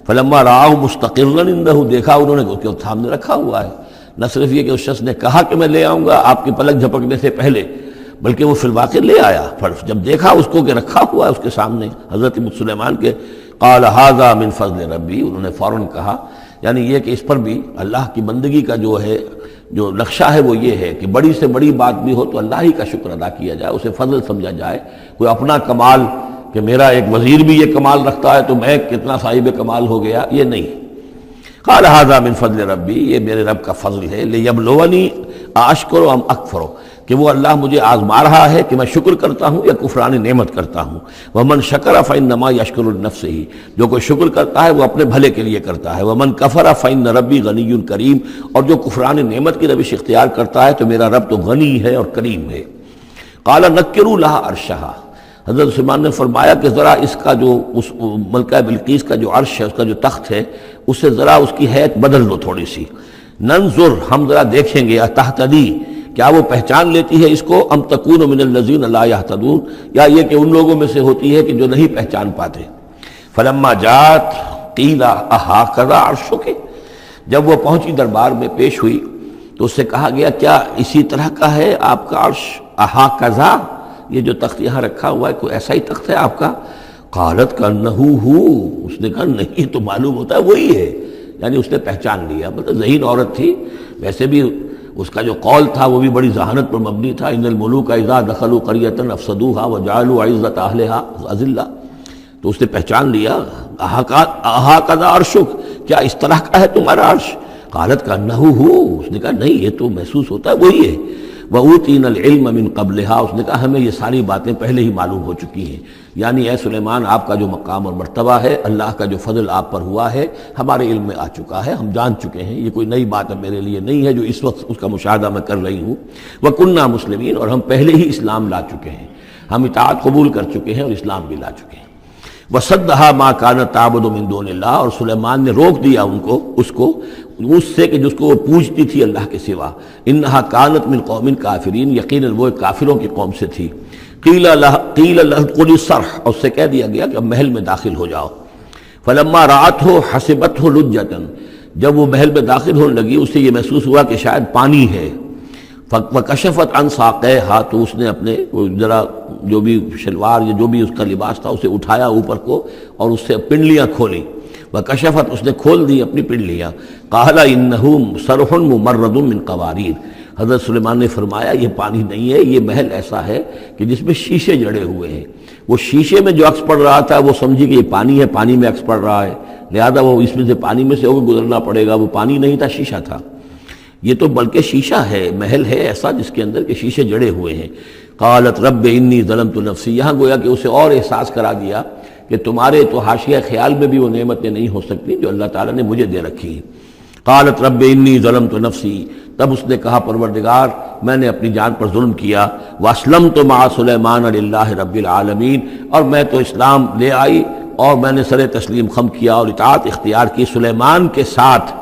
فلما رآہ مستقرا عندہ، دیکھا انہوں نے اس کے سامنے رکھا ہوا ہے۔ نہ صرف یہ کہ اس شخص نے کہا کہ میں لے آؤں گا آپ کی پلک جھپکنے سے پہلے، بلکہ وہ فی الواقع لے آیا، پھر جب دیکھا اس کو کہ رکھا ہوا ہے اس کے سامنے حضرت سلیمان کے، قال ھذا من فضل ربی، انہوں نے فوراً کہا، یعنی یہ کہ اس پر بھی اللہ کی بندگی کا جو ہے جو نقشہ ہے وہ یہ ہے کہ بڑی سے بڑی بات بھی ہو تو اللہ ہی کا شکر ادا کیا جائے، اسے فضل سمجھا جائے، کوئی اپنا کمال کہ میرا ایک وزیر بھی یہ کمال رکھتا ہے تو میں کتنا صاحب کمال ہو گیا، یہ نہیں۔ قال ھذا من فضل ربی، یہ میرے رب کا فضل ہے، لیبلونی اشکر ام اکفر، کہ وہ اللہ مجھے آزما رہا ہے کہ میں شکر کرتا ہوں یا کفران نعمت کرتا ہوں۔ ومن شکر فانما یشکر لنفسہ، جو کوئی شکر کرتا ہے وہ اپنے بھلے کے لیے کرتا ہے۔ ومن کفر فان ربی غنی کریم، اور جو کفران نعمت کی روش اختیار کرتا ہے تو میرا رب تو غنی ہے اور کریم ہے۔ قال نکروا لها عرشھا، حضرت سلیمان نے فرمایا کہ ذرا اس کا جو اس ملکہ بلقیس کا جو عرش ہے، اس کا جو تخت ہے، اس سے ذرا اس کی حیت بدل دو تھوڑی سی، ننظر، ہم ذرا دیکھیں گے، تہتدی، کیا وہ پہچان لیتی ہے اس کو، ام تکون من الذین لا یہتدون، یا یہ کہ ان لوگوں میں سے ہوتی ہے کہ جو نہیں پہچان پاتے۔ فلما جات قیل اھٰکذا عرشک، جب وہ پہنچی دربار میں پیش ہوئی تو اس سے کہا گیا کیا اسی طرح کا ہے آپ کا عرش، اھٰکذا، یہ جو تخت یہاں رکھا ہوا ہے کوئی ایسا ہی تخت ہے آپ کا؟ قالت کانہ ہو، اس نے کہا نہیں، تو معلوم ہوتا ہے وہی ہے، یعنی اس نے پہچان لیا، مطلب ذہین عورت تھی، ویسے بھی اس کا جو قول تھا وہ بھی بڑی ذہانت پر مبنی تھا، ان الملوک اذا دخلوا قریۃ افسدوها وجعلوا عزت اہلها اذلہ، تو اس نے پہچان لیا اہکذا عرشک، کیا اس طرح کا ہے تمہارا عرش؟ قالت کانہ ہو، اس نے کہا نہیں یہ تو محسوس ہوتا ہے وہی ہے۔ وَأُوتِينَا الْعِلْمَ مِنْ قَبْلِهَا، اس نے کہا ہمیں یہ ساری باتیں پہلے ہی معلوم ہو چکی ہیں، یعنی اے سلیمان آپ کا جو مقام اور مرتبہ ہے، اللہ کا جو فضل آپ پر ہوا ہے ہمارے علم میں آ چکا ہے، ہم جان چکے ہیں، یہ کوئی نئی بات ہے میرے لیے نہیں ہے جو اس وقت اس کا مشاہدہ میں کر رہی ہوں۔ وَكُنَّا مُسْلِمِينَ، اور ہم پہلے ہی اسلام لا چکے ہیں، ہم اطاعت قبول کر چکے ہیں اور اسلام بھی لا چکے ہیں۔ وَصَدَّهَا مَا كَانَتْ تَعْبُدُ مِن دُونِ اللَّهِ، اور سلیمان نے روک دیا اس کو اس سے کہ جس کو وہ پوجتی تھی اللہ کے سوا۔ اِنَّهَا كَانَتْ مِن قَوْمٍ كَافِرِينَ، یقیناً وہ ایک کافروں کی قوم سے تھی۔ قِيلَ لَهُ ادْخُلِي الصَّرْحَ، اور اس سے کہہ دیا گیا کہ اب محل میں داخل ہو جاؤ۔ فَلَمَّا رَأَتْهُ حَسِبَتْهُ لُجَّةً، جب وہ محل میں داخل ہونے لگی اسے یہ محسوس ہوا کہ شاید پانی ہے۔ وَكَشَفَتْ عَنْ سَاقَيْهَا، تو اس نے اپنے ذرا جو بھی شلوار یا جو بھی اس کا لباس تھا اسے اٹھایا اوپر کو اور اس سے پنڈلیاں کھولی۔ وَكَشَفَتْ، اس نے کھول دی اپنی پنڈلیاں۔ قَالَ إِنَّهُ صَرْحٌ مُمَرَّدٌ مِّن قَوَارِيرَ، حضرت سلیمان نے فرمایا یہ پانی نہیں ہے، یہ محل ایسا ہے کہ جس میں شیشے جڑے ہوئے ہیں۔ وہ شیشے میں جو عکس پڑ رہا تھا وہ سمجھی کہ یہ پانی ہے، پانی میں عکس پڑ رہا ہے، لہذا وہ اس میں سے پانی میں سے گزرنا پڑے گا، وہ پانی نہیں تھا شیشہ تھا۔ یہ تو بلکہ شیشہ ہے، محل ہے ایسا جس کے اندر کے شیشے جڑے ہوئے ہیں۔ قالت رب انی ظلمت نفسی، یہاں گویا کہ اسے اور احساس کرا دیا کہ تمہارے تو حاشیہ خیال میں بھی وہ نعمتیں نہیں ہو سکتی جو اللہ تعالیٰ نے مجھے دے رکھی ہیں۔ قالت رب انی ظلمت نفسی، تب اس نے کہا پروردگار میں نے اپنی جان پر ظلم کیا۔ واسلمت مع سلیمان للہ رب العالمین، اور میں تو اسلام لے آئی اور میں نے سر تسلیم خم کیا اور اطاعت اختیار کی سلیمان کے ساتھ،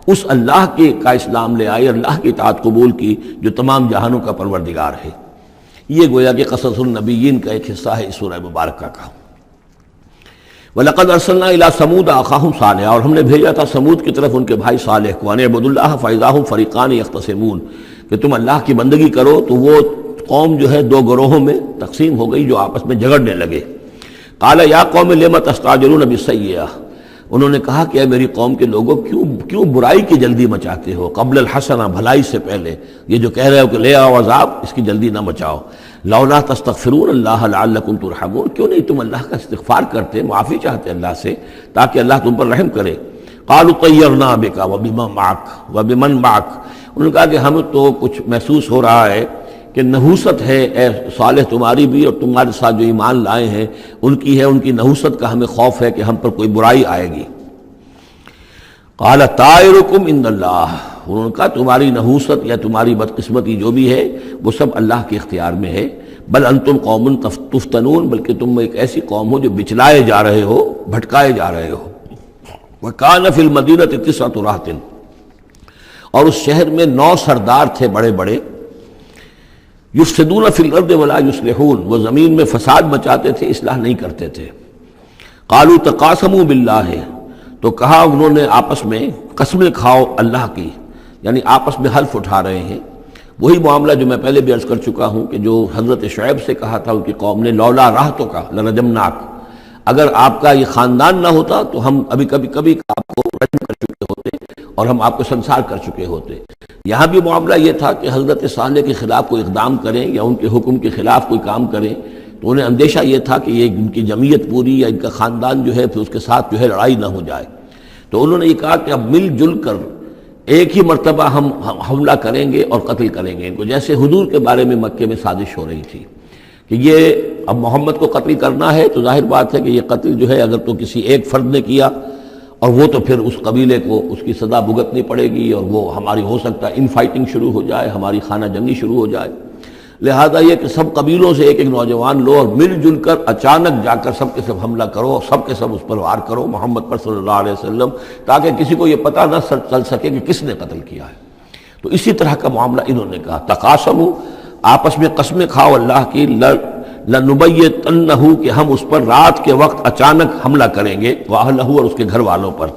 اس اللہ کا اسلام لے آئی، اللہ کی اطاعت قبول کی جو تمام جہانوں کا پروردگار ہے۔ یہ گویا کہ قصص النبیین کا ایک حصہ ہے اس سورہ مبارکہ کا۔ وَلَقَدْ أَرْسَلْنَا إِلَىٰ ثَمُودَ أَخَاهُمْ صَالِحًا، اور ہم نے بھیجا تھا سمود کی طرف ان کے بھائی صالح کو، أَنِ اعْبُدُوا اللَّهَ فَإِذَا هُمْ فَرِيقَانِ يَخْتَصِمُونَ، کہ تم اللہ کی بندگی کرو تو وہ قوم جو ہے دو گروہوں میں تقسیم ہو گئی جو آپس میں جھگڑنے لگے۔ قَالَ يَا قَوْمِ لِمَ تَسْتَعْجِلُونَ بِالسَّيِّئَةِ، انہوں نے کہا کہ اے میری قوم کے لوگوں کیوں برائی کی جلدی مچاتے ہو، قبل الحسنہ، بھلائی سے پہلے، یہ جو کہہ رہے ہو کہ لے آؤ عذاب، اس کی جلدی نہ مچاؤ۔ لولا تستغفرون اللہ لعلکم ترحمون، کیوں نہیں تم اللہ کا استغفار کرتے، معافی چاہتے اللہ سے تاکہ اللہ تم پر رحم کرے۔ قالوا طیرنا بک وبمن معک، انہوں نے کہا کہ ہم تو کچھ محسوس ہو رہا ہے کہ نحوست ہے اے صالح تمہاری بھی، اور تمہارے ساتھ جو ایمان لائے ہیں ان کی ہے، ان کی نحوست کا ہمیں خوف ہے کہ ہم پر کوئی برائی آئے گی۔ قال طائرکم عند اللہ، انہوں نے کہا تمہاری نحوست یا تمہاری بدقسمتی جو بھی ہے وہ سب اللہ کے اختیار میں ہے۔ بل انتم قوم تفتنون، بلکہ تم ایک ایسی قوم ہو جو بچلائے جا رہے ہو، بھٹکائے جا رہے ہو۔ وکان فی المدینۃ 9 رہط، اور اس شہر میں 9 سردار تھے بڑے بڑے، یفسدون فی الارض ولا یصلحون، وہ زمین میں فساد مچاتے تھے، اصلاح نہیں کرتے تھے۔ قالوا تقاسموا باللہ، تو کہا انہوں نے آپس میں قسمیں کھاؤ اللہ کی، یعنی آپس میں حلف اٹھا رہے ہیں۔ وہی معاملہ جو میں پہلے بھی عرض کر چکا ہوں کہ جو حضرت شعیب سے کہا تھا ان کی قوم نے، لولا رہتک لرجمناک، اگر آپ کا یہ خاندان نہ ہوتا تو ہم ابھی کبھی آپ کو رجم کر چکے ہوتے اور ہم آپ کو سنسار کر چکے ہوتے۔ یہاں بھی معاملہ یہ تھا کہ حضرت صالح کے خلاف کوئی اقدام کریں یا ان کے حکم کے خلاف کوئی کام کریں تو انہیں اندیشہ یہ تھا کہ یہ ان کی جمعیت پوری یا ان کا خاندان جو ہے پھر اس کے ساتھ جو ہے لڑائی نہ ہو جائے۔ تو انہوں نے یہ کہا کہ اب مل جل کر ایک ہی مرتبہ ہم حملہ کریں گے اور قتل کریں گے ان کو، جیسے حضور کے بارے میں مکے میں سازش ہو رہی تھی کہ یہ اب محمد کو قتل کرنا ہے، تو ظاہر بات ہے کہ یہ قتل جو ہے اگر تو کسی ایک فرد نے کیا اور وہ تو پھر اس قبیلے کو اس کی سزا بھگتنی پڑے گی، اور وہ ہماری ہو سکتا ہے ان فائٹنگ شروع ہو جائے، ہماری خانہ جنگی شروع ہو جائے۔ لہذا یہ کہ سب قبیلوں سے ایک ایک نوجوان لو اور مل جل کر اچانک جا کر سب کے سب حملہ کرو، سب کے سب اس پر وار کرو محمد پر صلی اللہ علیہ وسلم، تاکہ کسی کو یہ پتہ نہ چل سکے کہ کس نے قتل کیا ہے۔ تو اسی طرح کا معاملہ انہوں نے کہا، تقاسموا، آپس میں قسمیں کھاؤ اللہ کی، لنبیتنہ، کہ ہم اس پر رات کے وقت اچانک حملہ کریں گے، واہلہ، اور اس کے گھر والوں پر،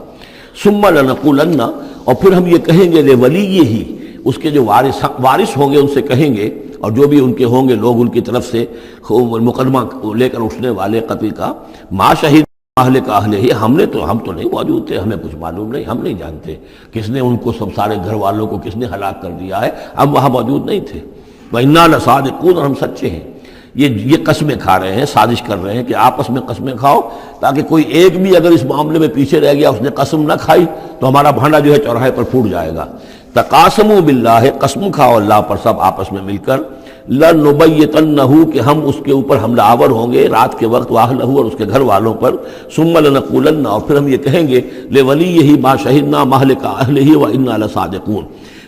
ثم لنقولن، اور پھر ہم یہ کہیں گے لولیہ، اس کے جو وارث ہوں گے ان سے کہیں گے، اور جو بھی ان کے ہوں گے لوگ ان کی طرف سے مقدمہ لے کر اٹھنے والے قتل کا، ما شہید اہلک اہلہ، ہم تو نہیں موجود تھے، ہمیں کچھ معلوم نہیں، ہم نہیں جانتے کس نے ان کو سب سارے گھر والوں کو کس نے ہلاک کر دیا ہے، ہم وہاں موجود نہیں تھے۔ وَإِنَّا لَصَادِقُونَ، اور ہم سچے ہیں۔ یہ قسمیں کھا رہے ہیں، سازش کر رہے ہیں کہ آپس میں قسمیں کھاؤ تاکہ کوئی ایک بھی اگر اس معاملے میں پیچھے رہ گیا، اس نے قسم نہ کھائی تو ہمارا بھانڈا جو ہے چوراہے پر پھوٹ جائے گا۔ تقاسموا باللہ، قسم کھاؤ اللہ پر سب آپس میں مل کر، لَنُبَيِّتَنَّهُ، کہ ہم اس کے اوپر حملہ آور ہوں گے رات کے وقت، وَأَهْلَهُ، اور اس کے گھر والوں پر، ثُمَّ لَنَقُولَنَّ، اور پھر ہم یہ کہیں گے، لِوَلِيِّهِ مَا شَهِدْنَا مَهْلِكَ أَهْلِهِ وَإِنَّا لَصَادِقُونَ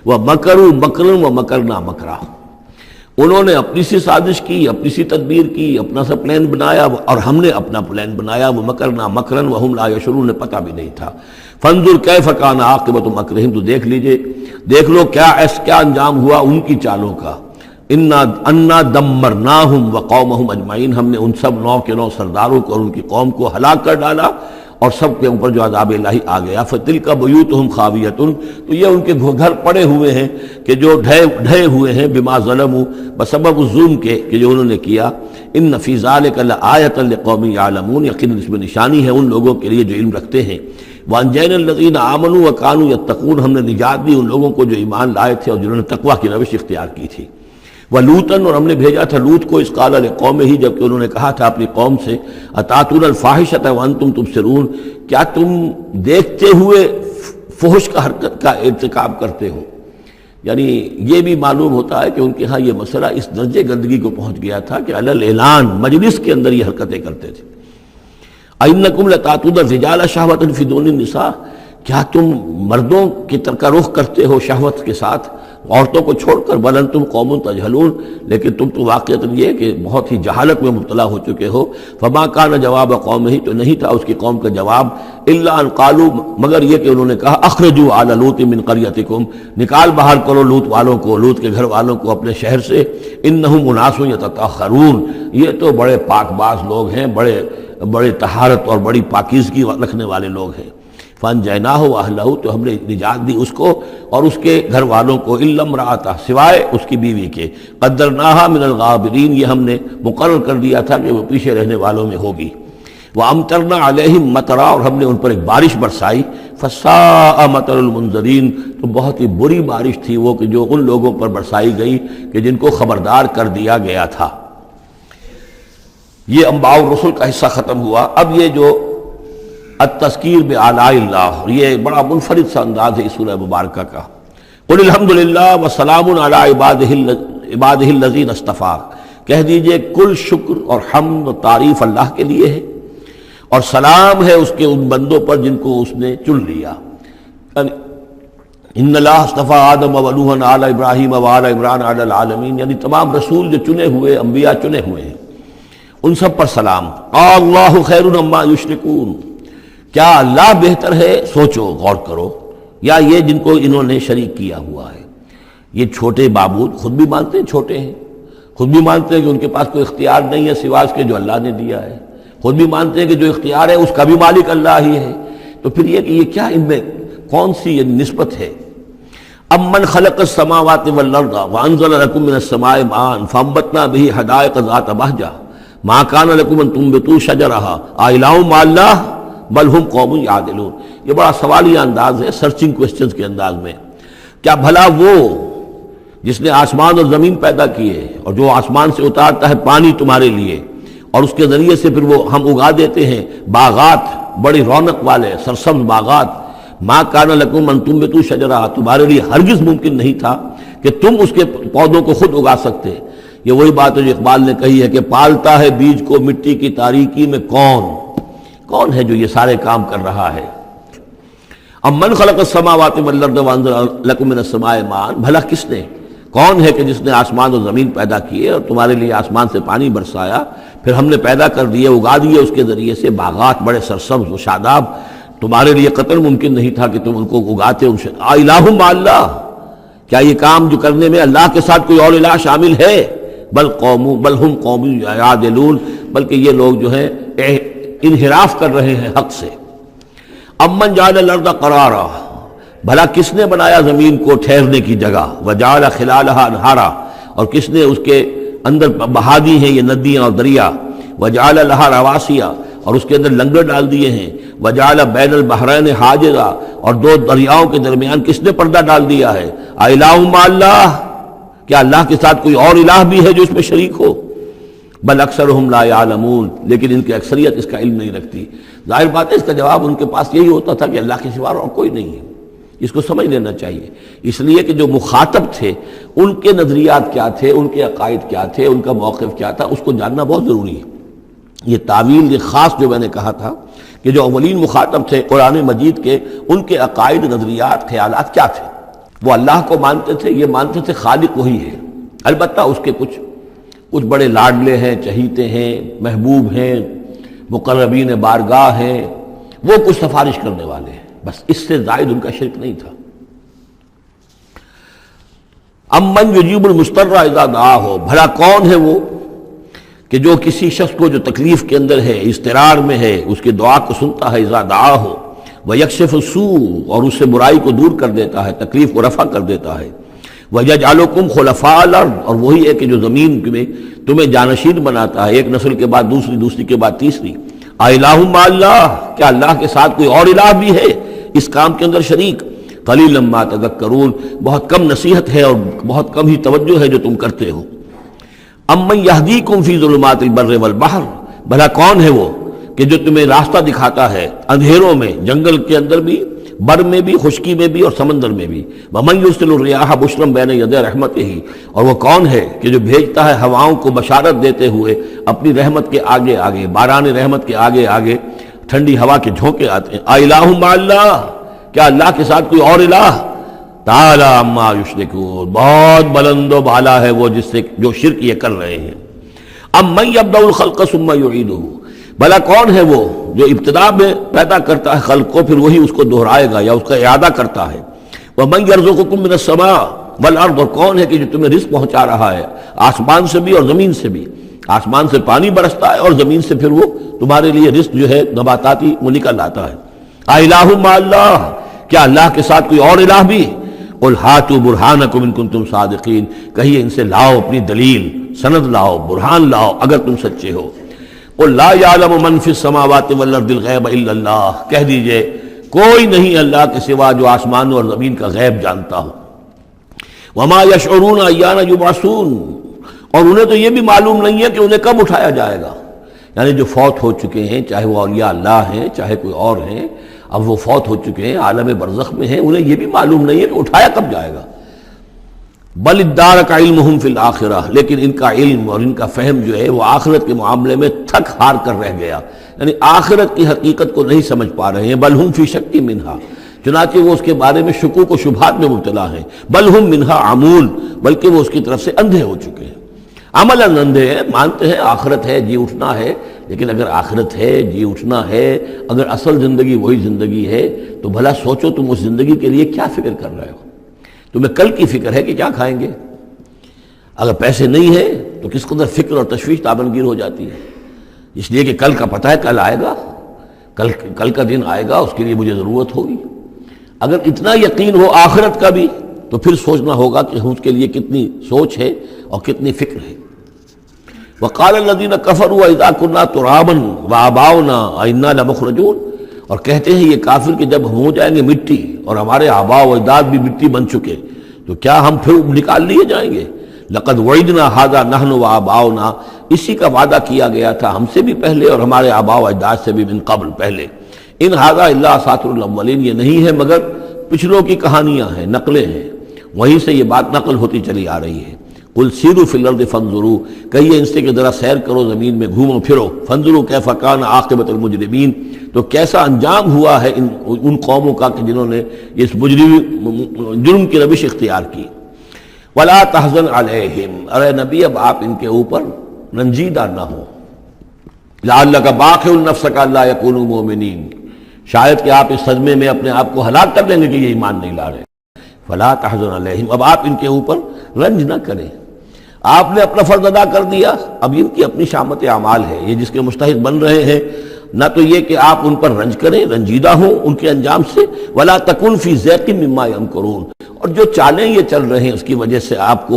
وَمَكَرُوا مَكْرًا وَمَكَرْنَا مَكْرًا، انہوں نے اپنی سی سازش کی، اپنی سی تدبیر کی، اپنا سا پلان بنایا، اور ہم نے اپنا پلان بنایا، وہ مکرنا مکرن وہم لا یشعرون، پتہ بھی نہیں تھا۔ فانظر کیف کان عاقبۃ مکرہم، تو دیکھ لیجئے، دیکھ لو کیا انجام ہوا ان کی چالوں کا۔ انا دمرناہم وقومہم اجمعین، ہم نے ان سب 9 کے 9 سرداروں کو اور ان کی قوم کو ہلاک کر ڈالا، اور سب کے اوپر جو عذاب الہی آ گیا۔ فتلک بیوتہم خاویۃ، تو یہ ان کے گھر پڑے ہوئے ہیں کہ جو ڈھے ہوئے ہیں، بما ظلموا، بسبب الظلم کے کہ جو انہوں نے کیا۔ ان فی ذلک لآیۃ لقوم یعلمون، یقیناً اس میں نشانی ہے ان لوگوں کے لیے جو علم رکھتے ہیں۔ وانجینا الذین آمنوا وکانوا یتقون، ہم نے نجات دی ان لوگوں کو جو ایمان لائے تھے اور جنہوں نے تقویٰ کی روش اختیار کی تھی۔ وَلُوطًا، اور ہم نے بھیجا تھا لوط کو، اذ قال لقومہ، جبکہ انہوں نے کہا تھا اپنی قوم سے، اتاتون الفاحشۃ وانتم تبصرون، کیا تم دیکھتے ہوئے فحش کا حرکت کا ارتکاب کرتے ہو؟ یعنی یہ بھی معلوم ہوتا ہے کہ ان کے ہاں یہ مسئلہ اس درجے گندگی کو پہنچ گیا تھا کہ علی الاعلان مجلس کے اندر یہ حرکتیں کرتے تھے۔ اَإِنَّكُمْ لَتَأْتُونَ الرِّجَالَ شَهْوَةً فِي دُونِ النِّسَاءِ، کیا تم مردوں کی طرف کا رخ کرتے ہو شہوت کے ساتھ عورتوں کو چھوڑ کر؟ بل انتم قوم تجہلون، لیکن تم تو واقعتاً یہ کہ بہت ہی جہالت میں مبتلا ہو چکے ہو۔ فما کان جواب قومہ، تو نہیں تھا اس کی قوم کا جواب، الا ان قالوا، مگر یہ کہ انہوں نے کہا، اخرجوا آل لوط من قریتکم، نکال باہر کرو لوط والوں کو، لوط کے گھر والوں کو اپنے شہر سے، انہم اناس یتطہرون، یہ تو بڑے پاک باز لوگ ہیں، بڑے طہارت اور بڑی پاکیزگی رکھنے والے لوگ ہیں۔ فانجیناہ واہلہ، تو ہم نے نجات دی اس کو اور اس کے گھر والوں کو، الا امرأتہ، سوائے اس کی بیوی کے، قدرناہا من الغابرین، یہ ہم نے مقرر کر دیا تھا کہ وہ پیچھے رہنے والوں میں ہوگی۔ وامطرنا علیہم مطرا، اور ہم نے ان پر ایک بارش برسائی، فساء مطر المنذرین، تو بہت ہی بری بارش تھی وہ کہ جو ان لوگوں پر برسائی گئی کہ جن کو خبردار کر دیا گیا تھا۔ یہ انباء الرسل کا حصہ ختم ہوا۔ اب یہ جو التذکیر بآلاء اللہ، یہ بڑا منفرد سا انداز ہے اس سورہ مبارکہ کا۔ قل الحمد للہ وسلام علی عبادہ الذین اصطفیٰ، کہہ دیجئے کل شکر اور حمد و تعریف اللہ کے لیے ہے، اور سلام ہے اس کے ان بندوں پر جن کو اس نے چن لیا۔ ان اللہ اصطفیٰ آدم و نوحا علی ابراہیم و علی عمران علی العالمین، یعنی تمام رسول جو چنے ہوئے، انبیاء چنے ہوئے ہیں، ان سب پر سلام۔ اللہ خیر مما یشرکون، کیا اللہ بہتر ہے، سوچو غور کرو، یا یہ جن کو انہوں نے شریک کیا ہوا ہے؟ یہ چھوٹے معبود خود بھی مانتے ہیں چھوٹے ہیں، خود بھی مانتے ہیں کہ ان کے پاس کوئی اختیار نہیں ہے سوا اس کے جو اللہ نے دیا ہے، خود بھی مانتے ہیں کہ جو اختیار ہے اس کا بھی مالک اللہ ہی ہے، تو پھر یہ کہ یہ کیا ان میں کون سی یہ نسبت ہے؟ امن خلق السماوات والارض وانزل لكم من السماء ماء فانبتنا به حدائق ذات بہجہ ما كان لكم ان تنبتوا شجرها الہ مع اللہ بل ہم قوم یعدلون۔ یہ بڑا سوالیہ انداز ہے، سرچنگ کوسچنز کے انداز میں۔ کیا بھلا وہ جس نے آسمان اور زمین پیدا کیے اور جو آسمان سے اتارتا ہے پانی تمہارے لیے، اور اس کے ذریعے سے پھر وہ ہم اگا دیتے ہیں باغات، بڑی رونق والے سرسبز باغات، ما کان لکم ان تنبتوا شجرہ، تمہارے لیے ہرگز ممکن نہیں تھا کہ تم اس کے پودوں کو خود اگا سکتے۔ یہ وہی بات ہے جو اقبال نے کہی ہے کہ پالتا ہے بیج کو مٹی کی تاریکی میں کون ہے جو یہ سارے کام کر رہا ہے؟ امن خلق السماوات والارض وانزل لكم من السماء ماء، بھلا کس نے، کون ہے کہ جس نے آسمان اور زمین پیدا کیے اور تمہارے لیے آسمان سے پانی برسایا، پھر ہم نے پیدا کر دیے، اگا دیے اس کے ذریعے سے باغات بڑے سرسبز و شاداب، تمہارے لیے قطن ممکن نہیں تھا کہ تم ان کو اگاتے۔ الہ مع اللہ، کیا یہ کام جو کرنے میں اللہ کے ساتھ کوئی اور الہ شامل ہے؟ بل ہم قوم یعدلون، بلکہ یہ لوگ جو ہیں انحراف کر رہے ہیں حق سے۔ امن جعل الارض قرارا، بھلا کس نے بنایا زمین کو ٹھہرنے کی جگہ، وجعل خلالها انہارا، اور کس نے اس کے اندر بہا دی ہیں یہ ندیاں اور دریا، وجعل لها رواسیا، اور اس کے اندر لنگر ڈال دیے ہیں، وجعل بین البحرین حاجزا، اور دو دریاؤں کے درمیان کس نے پردہ ڈال دیا ہے؟ الہ مع اللہ، کیا اللہ کے ساتھ کوئی اور الہ بھی ہے جو اس میں شریک ہو؟ بل اکثرہم لا یعلمون، لیکن ان کی اکثریت اس کا علم نہیں رکھتی۔ ظاہر بات ہے اس کا جواب ان کے پاس یہی ہوتا تھا کہ اللہ کے سوا اور کوئی نہیں ہے۔ اس کو سمجھ لینا چاہیے، اس لیے کہ جو مخاطب تھے ان کے نظریات کیا تھے، ان کے عقائد کیا تھے، ان کا موقف کیا تھا، اس کو جاننا بہت ضروری ہے۔ یہ تعویل، یہ خاص جو میں نے کہا تھا کہ جو اولین مخاطب تھے قرآن مجید کے، ان کے عقائد، نظریات، خیالات کیا تھے؟ وہ اللہ کو مانتے تھے، یہ مانتے تھے خالق وہی ہے، البتہ اس کے کچھ بڑے لاڈلے ہیں، چہیتے ہیں، محبوب ہیں، مقربین بارگاہ ہیں، وہ کچھ سفارش کرنے والے ہیں، بس اس سے زائد ان کا شرک نہیں تھا۔ امن یجیب المضطر اذا دعاہ، بھلا کون ہے وہ کہ جو کسی شخص کو جو تکلیف کے اندر ہے، اضطرار میں ہے، اس کی دعا کو سنتا ہے، اذا دعاہ ویکشف السوء، اور اس سے برائی کو دور کر دیتا ہے، تکلیف کو رفع کر دیتا ہے، وَيَجْعَلُكُمْ خُلَفَاءَ الْأَرْضِ، اور وہی ہے کہ جو زمین میں تمہیں جانشین بناتا ہے، ایک نسل کے بعد دوسری، دوسری کے بعد تیسری۔ اَإِلَٰهٌ مَّعَ اللَّهِ، کیا اللہ کے ساتھ کوئی اور الہ بھی ہے اس کام کے اندر شریک؟ قَلِيلًا مَّا تَذَكَّرُونَ، بہت کم نصیحت ہے اور بہت کم ہی توجہ ہے جو تم کرتے ہو۔ اَمَّن يَهْدِيكُمْ فِي ظُلُمَاتِ الْبَرِّ وَالْبَحْرِ، بھلا کون ہے وہ کہ جو تمہیں راستہ دکھاتا ہے اندھیروں میں، جنگل کے اندر بھی، بر میں بھی، خشکی میں بھی اور سمندر میں بھی۔ وَمَن يُرْسِلُ الرِّيَاحَ بُشْرًا بَيْنَ يَدَيْ رَحْمَتِهِ، اور وہ کون ہے کہ جو بھیجتا ہے ہواؤں کو بشارت دیتے ہوئے اپنی رحمت کے آگے آگے، باران رحمت کے آگے آگے ٹھنڈی ہوا کے جھونکے آتے ہیں۔ اَإِلَٰهٌ مَّعَ اللَّهِ، کیا اللہ کے ساتھ کوئی اور الہ؟ تعالیٰ عما یشرکون، بہت بلند و بالا ہے وہ جس سے جو شرک یہ کر رہے ہیں۔ امن یبدأ الخلق ثم یعیدہ، بھلا کون ہے وہ جو ابتدا میں پیدا کرتا ہے خلق کو، پھر وہی اس کو دہرائے گا یا اس کا اعادہ کرتا ہے۔ وَمَن يَرْزُقُكُم مِّنَ السَّمَاءِ وَالْأَرْضِ، اور کون ہے کہ جو تمہیں رزق پہنچا رہا ہے آسمان سے بھی اور زمین سے بھی، آسمان سے پانی برستا ہے اور زمین سے پھر وہ تمہارے لیے رزق جو ہے نباتاتی وہ نکل آتا ہے۔ اَإِلَٰهٌ مَّعَ اللَّهِ، کیا اللہ کے ساتھ کوئی اور الہ بھی؟ قُلْ هَاتُوا بُرْهَانَكُمْ إِن كُنتُمْ صَادِقِينَ، کہیے ان سے لاؤ اپنی دلیل، سند لاؤ، برہان لاؤ اگر تم سچے ہو۔ قُلْ لَا يَعْلَمُ مَن فِي السَّمَاوَاتِ وَالْأَرْضِ الْغَيْبَ إِلَّا اللَّهُ، کہہ دیجئے کوئی نہیں اللہ کے سوا جو آسمان اور زمین کا غیب جانتا ہو۔ وَمَا يَشْعُرُونَ أَيَّانَ يُبْعَثُونَ، اور انہیں تو یہ بھی معلوم نہیں ہے کہ انہیں کب اٹھایا جائے گا۔ یعنی جو فوت ہو چکے ہیں، چاہے وہ اولیاء اللہ ہیں چاہے کوئی اور ہیں، اب وہ فوت ہو چکے ہیں، عالم برزخ میں ہیں، انہیں یہ بھی معلوم نہیں ہے کہ اٹھایا کب جائے گا۔ بل ادارک علمہم فی الآخرہ، لیکن ان کا علم اور ان کا فہم جو ہے وہ آخرت کے معاملے میں تھک ہار کر رہ گیا، یعنی آخرت کی حقیقت کو نہیں سمجھ پا رہے ہیں۔ بل ہم فی شک منہا، چنانچہ وہ اس کے بارے میں شکوک و شبہات میں مبتلا ہیں۔ بل ہم منہا عمون، بلکہ وہ اس کی طرف سے اندھے ہو چکے ہیں، عملاً اندھے ہیں، مانتے ہیں آخرت ہے، جی اٹھنا ہے، لیکن اگر آخرت ہے، جی اٹھنا ہے، اگر اصل زندگی وہی زندگی ہے تو بھلا سوچو تم اس زندگی کے لیے کیا فکر کر رہے ہو؟ تمہیں کل کی فکر ہے کہ کیا کھائیں گے؟ اگر پیسے نہیں ہیں تو کس قدر فکر اور تشویش تابنگیر ہو جاتی ہے، اس لیے کہ کل کا پتہ ہے کل آئے گا، کل کا دن آئے گا، اس کے لیے مجھے ضرورت ہوگی۔ اگر اتنا یقین ہو آخرت کا بھی تو پھر سوچنا ہوگا کہ اس کے لیے کتنی سوچ ہے اور کتنی فکر ہے۔ وقال الذين كفروا اذا كنا ترابا وآباؤنا أئنا لمخرجون، اور کہتے ہیں یہ کافر کہ جب ہم ہو جائیں گے مٹی اور ہمارے آباء و اجداد بھی مٹی بن چکے تو کیا ہم پھر نکال لیے جائیں گے؟ لقد وعدنا هذا نحن وآباؤنا، اسی کا وعدہ کیا گیا تھا ہم سے بھی پہلے اور ہمارے آباء و اجداد سے بھی من قبل پہلے۔ ان هذا الا اساطیر الاولین، یہ نہیں ہے مگر پچھلوں کی کہانیاں ہیں، نقلیں ہیں، وہیں سے یہ بات نقل ہوتی چلی آ رہی ہے۔ قل سیروا فی الارض فانظروا، کہیے ان سے کہ ذرا سیر کرو زمین میں، گھومو پھرو، فانظروا کیف کان عاقبۃ المجرمین، تو کیسا انجام ہوا ہے ان قوموں کا کہ جنہوں نے اس جرم کی روش اختیار کی۔ ولا تحزن علیہم، ارے نبی اب آپ ان کے اوپر رنجیدہ نہ ہو۔ لعلک باخع نفسک الا یکونوا مؤمنین، شاید کہ آپ اس صدمے میں اپنے آپ کو ہلاک کر لیں گے کہ یہ ایمان نہیں لا رہے۔ فلا تحزن علیہم، اب آپ ان کے اوپر رنج نہ کریں، آپ نے اپنا فرض ادا کر دیا، اب ان کی اپنی شامت اعمال ہے، یہ جس کے مستحق بن رہے ہیں، نہ تو یہ کہ آپ ان پر رنج کریں، رنجیدہ ہوں ان کے انجام سے۔ ولا تکن فی ضیق مما یمکرون، اور جو چالیں یہ چل رہے ہیں اس کی وجہ سے آپ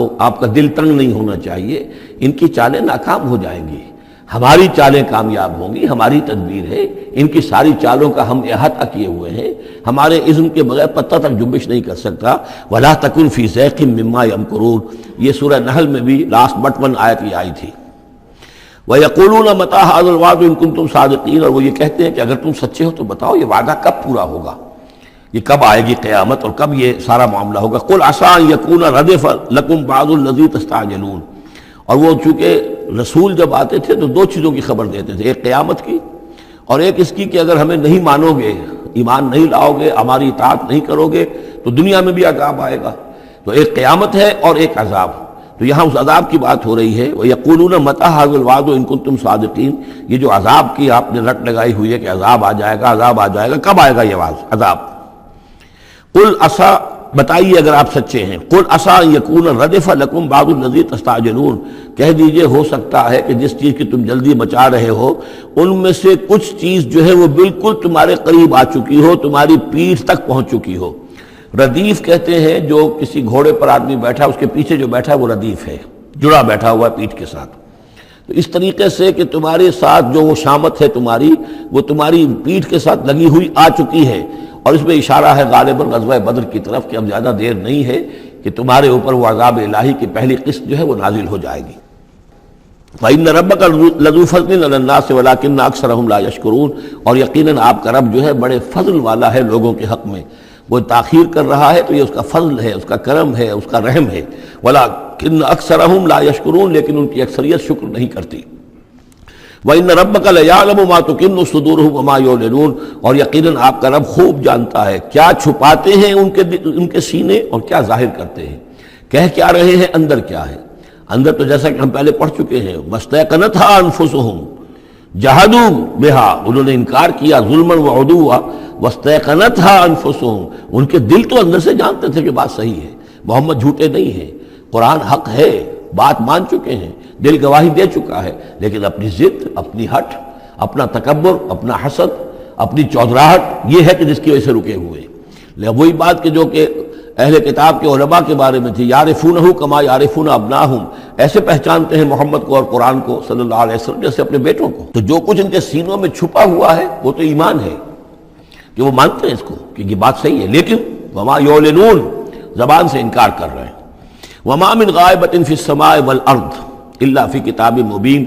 کا دل تنگ نہیں ہونا چاہیے، ان کی چالیں ناکام ہو جائیں گی۔ ہماری چالیں کامیاب ہوں گی، ہماری تدبیر ہے، ان کی ساری چالوں کا ہم احاطہ کیے ہوئے ہیں، ہمارے اذن کے بغیر پتہ تک جنبش نہیں کر سکتا۔ وَلَا تَكُنْ فِي ضَيْقٍ مِّمَّا يَمْكُرُونَ، یہ سورہ نحل میں بھی لاسٹ بٹ 1 آیت یہ آئی تھی۔ وَيَقُولُونَ مَتَىٰ هَٰذَا الْوَعْدُ إِن كُنتُمْ صَادِقِينَ، اور وہ یہ کہتے ہیں کہ اگر تم سچے ہو تو بتاؤ یہ وعدہ کب پورا ہوگا، یہ کب آئے گی قیامت اور کب یہ سارا معاملہ ہوگا۔ قُلْ عَسَىٰ أَن يَكُونَ رَدِفَ لَكُمْ بَعْضُ الَّذِي تَسْتَعْجِلُونَ، اور وہ چونکہ رسول جب آتے تھے تو 2 چیزوں کی خبر دیتے تھے، ایک قیامت کی اور ایک اس کی کہ اگر ہمیں نہیں مانو گے، ایمان نہیں لاؤ گے، ہماری اطاعت نہیں کرو گے تو دنیا میں بھی عذاب آئے گا۔ تو ایک قیامت ہے اور ایک عذاب، تو یہاں اس عذاب کی بات ہو رہی ہے۔ وَيَقُولُونَ مَتَىٰ هَٰذَا الْوَعْدُ إِن كُنتُمْ صَادِقِينَ، یہ جو عذاب کی آپ نے رٹ لگائی ہوئی ہے کہ عذاب آ جائے گا، عذاب آ جائے گا، کب آئے گا یہ عذاب؟ قُلْ عَسَىٰ، بتائیے اگر آپ سچے ہیں، قُلْ عَسَىٰ أَن يَكُونَ رَدِفَ لَكُمْ بَعْضُ الَّذِي تَسْتَعْجِلُونَ، کہہ دیجئے ہو سکتا ہے کہ جس چیز کی تم جلدی مچا رہے ہو ان میں سے کچھ چیز جو ہے وہ بالکل تمہارے قریب آ چکی ہو، تمہاری پیٹھ تک پہنچ چکی ہو۔ ردیف کہتے ہیں جو کسی گھوڑے پر آدمی بیٹھا اس کے پیچھے جو بیٹھا ہے وہ ردیف ہے، جڑا بیٹھا ہوا ہے پیٹھ کے ساتھ۔ تو اس طریقے سے کہ تمہارے ساتھ جو وہ شامت ہے تمہاری، وہ تمہاری پیٹھ کے ساتھ لگی ہوئی آ چکی ہے، اور اس میں اشارہ ہے غالباً غزوہ بدر کی طرف کہ اب زیادہ دیر نہیں ہے کہ تمہارے اوپر وہ عذاب الہی کی پہلی قسط جو ہے وہ نازل ہو جائے گی۔ وَإِنَّ رَبَّكَ لَذُو فَضْلٍ عَلَى النَّاسِ وَلَٰكِنَّ أَكْثَرَهُمْ لَا يَشْكُرُونَ، اور یقیناً آپ کا رب جو ہے بڑے فضل والا ہے لوگوں کے حق میں، وہ تاخیر کر رہا ہے تو یہ اس کا فضل ہے، اس کا کرم ہے، اس کا رحم ہے۔ وَلَٰكِنَّ أَكْثَرَهُمْ لَا يَشْكُرُونَ، لیکن ان کی اکثریت شکر نہیں کرتی۔ وَإِنَّ رَبَّكَ لَيَعْلَمُ مَا تُكِنُّ صُدُورُهُمْ وَمَا يُعْلِنُونَ، اور یقیناً آپ کا رب خوب جانتا ہے کیا چھپاتے ہیں ان کے سینے اور کیا ظاہر کرتے ہیں، کہہ کیا رہے ہیں، اندر کیا ہے۔ اندر تو جیسا کہ ہم پہلے پڑھ چکے ہیں، وَاسْتَيْقَنَتْهَا أَنفُسُهُمْ جَحَدُوا بِهَا، انہوں نے انکار کیا ظلمًا وعدوا، وَاسْتَيْقَنَتْهَا أَنفُسُهُمْ، ان کے دل تو اندر سے جانتے تھے کہ بات صحیح ہے، محمد جھوٹے نہیں ہیں، قرآن حق ہے، بات مان چکے ہیں، دل گواہی دے چکا ہے، لیکن اپنی ضد، اپنی ہٹ، اپنا تکبر، اپنا حسد، اپنی چودراہٹ، یہ ہے کہ جس کی وجہ سے رکے ہوئے۔ وہی بات کہ جو کہ اہل کتاب کے علماء کے بارے میں تھی، یعرفونہ کما یعرفون ابناہم، ایسے پہچانتے ہیں محمد کو اور قرآن کو صلی اللہ علیہ وسلم جیسے اپنے بیٹوں کو۔ تو جو کچھ ان کے سینوں میں چھپا ہوا ہے وہ تو ایمان ہے کہ وہ مانتے ہیں اس کو کہ یہ بات صحیح ہے، لیکن وما یعلنون، زبان سے انکار کر رہے ہیں۔ وما من غائبۃ فی السماء والارض الا فی کتاب مبین،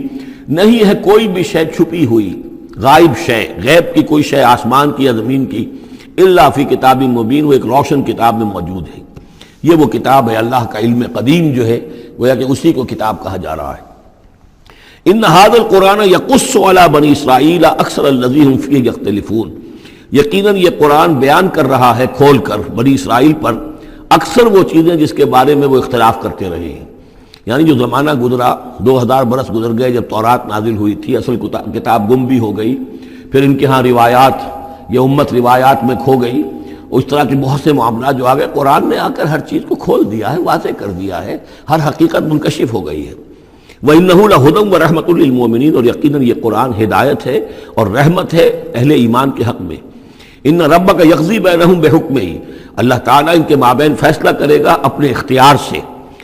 نہیں ہے کوئی بھی شے چھپی ہوئی، غائب شے، غیب کی کوئی شے آسمان کی یا زمین کی، الا فی کتاب مبین، وہ ایک روشن کتاب میں موجود ہے۔ یہ وہ کتاب ہے، اللہ کا علم قدیم جو ہے گویا کہ اسی کو کتاب کہا جا رہا ہے۔ ان ھذا القرآن یقص علی بنی اسرائیل اکثر الذی ھم فیہ یختلفون، یقیناً یہ قرآن بیان کر رہا ہے کھول کر بنی اسرائیل پر اکثر وہ چیزیں جس کے بارے میں وہ اختلاف کرتے رہے ہیں۔ یعنی جو زمانہ گزرا، 2000 برس گزر گئے جب تورات نازل ہوئی تھی، اصل کتاب گم بھی ہو گئی، پھر ان کے ہاں روایات، یہ امت روایات میں کھو گئی، اس طرح کے بہت سے معاملات جو آ گئے، قرآن نے آ کر ہر چیز کو کھول دیا ہے، واضح کر دیا ہے، ہر حقیقت منکشف ہو گئی ہے۔ وَإِنَّهُ لَهُدًى وَرَحْمَةٌ لِّلْمُؤْمِنِينَ، اور یقیناً یہ قرآن ہدایت ہے اور رحمت ہے اہل ایمان کے حق میں۔ ان ربک یقضی بینہم بحکمہ، اللہ تعالیٰ ان کے مابین فیصلہ کرے گا اپنے اختیار سے،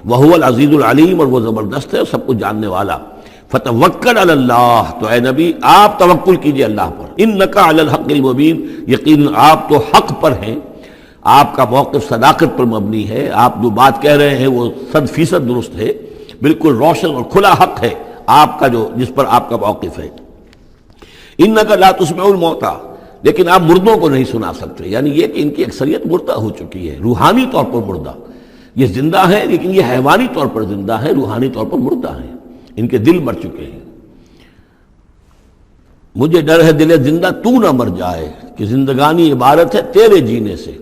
وہو العزیز العلیم، اور وہ زبردست ہے اور سب کچھ جاننے والا۔ فتوکل علی اللہ، تو اے نبی آپ توکل کیجئے اللہ پر، انک علی الحق المبین، یقیناً آپ تو حق پر ہیں، آپ کا موقف صداقت پر مبنی ہے، آپ جو بات کہہ رہے ہیں وہ 100% درست ہے، بالکل روشن اور کھلا حق ہے آپ کا جو جس پر آپ کا موقف ہے۔ انک لا تسمع الموتى، لیکن آپ مردوں کو نہیں سنا سکتے، یعنی یہ کہ ان کی اکثریت مردہ ہو چکی ہے، روحانی طور پر مردہ، یہ زندہ ہے لیکن یہ حیوانی طور پر زندہ ہے، روحانی طور پر مردہ ہیں، ان کے دل مر چکے ہیں۔ مجھے ڈر ہے دل زندہ تو نہ مر جائے، کہ زندگانی عبارت ہے تیرے جینے سے۔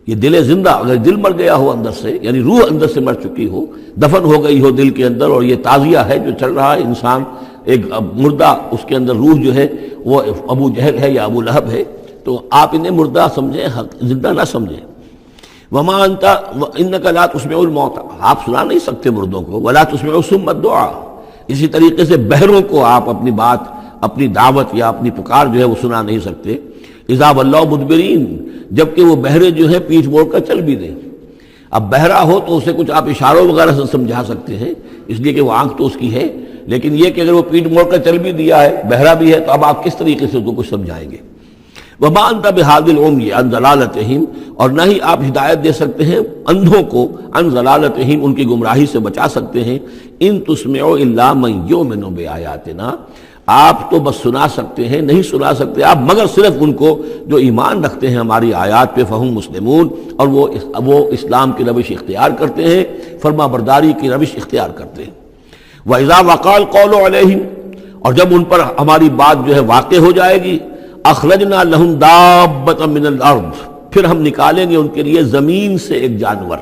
یہ دل زندہ، اگر دل مر گیا ہو اندر سے، یعنی روح اندر سے مر چکی ہو، دفن ہو گئی ہو دل کے اندر، اور یہ تعزیہ ہے جو چل رہا ہے، انسان ایک مردہ، اس کے اندر روح جو ہے وہ ابو جہل ہے یا ابو لہب ہے، تو آپ انہیں مردہ سمجھیں، زندہ نہ سمجھیں۔ وما انت انک لا تسمع الموتى، آپ سنا نہیں سکتے مردوں کو، ولا تسمع الصم الدعاء، اسی طریقے سے بہروں کو آپ اپنی بات، اپنی دعوت یا اپنی پکار جو ہے وہ سنا نہیں سکتے۔ اذا ولوا مدبرین، جبکہ وہ بہرے جو ہے پیٹھ موڑ کر چل بھی دیں۔ اب بہرا ہو تو اسے کچھ آپ اشاروں وغیرہ سے سمجھا سکتے ہیں، اس لیے کہ وہ آنکھ تو اس کی ہے، لیکن یہ کہ اگر وہ پیٹ موڑ کر چل بھی دیا ہے، بہرا بھی ہے، تو اب آپ کس طریقے سے اس کو کچھ سمجھائیں گے؟ وَمَا أَنْتَ بِهَادِ الْعُمْيِ عَنْ ضَلَالَتِهِمْ، اور نہ ہی آپ ہدایت دے سکتے ہیں اندھوں کو، عن ضلالتہم، ان کی گمراہی سے بچا سکتے ہیں، ان تسمع الا من یؤمن بآیاتنا، آپ تو بس سنا سکتے ہیں، نہیں سنا سکتے آپ مگر صرف ان کو جو ایمان رکھتے ہیں ہماری آیات پہ، فہم مسلمون، اور وہ اسلام کی روش اختیار کرتے ہیں، فرما برداری کی روش اختیار کرتے ہیں۔ وَإِذَا وَقَعَ الْقَوْلُ عَلَيْهِمْ، اور جب ان پر ہماری بات جو ہے واقع ہو جائے گی، اخرجنا لہم دابۃ من الارض، پھر ہم نکالیں گے ان کے لیے زمین سے ایک جانور،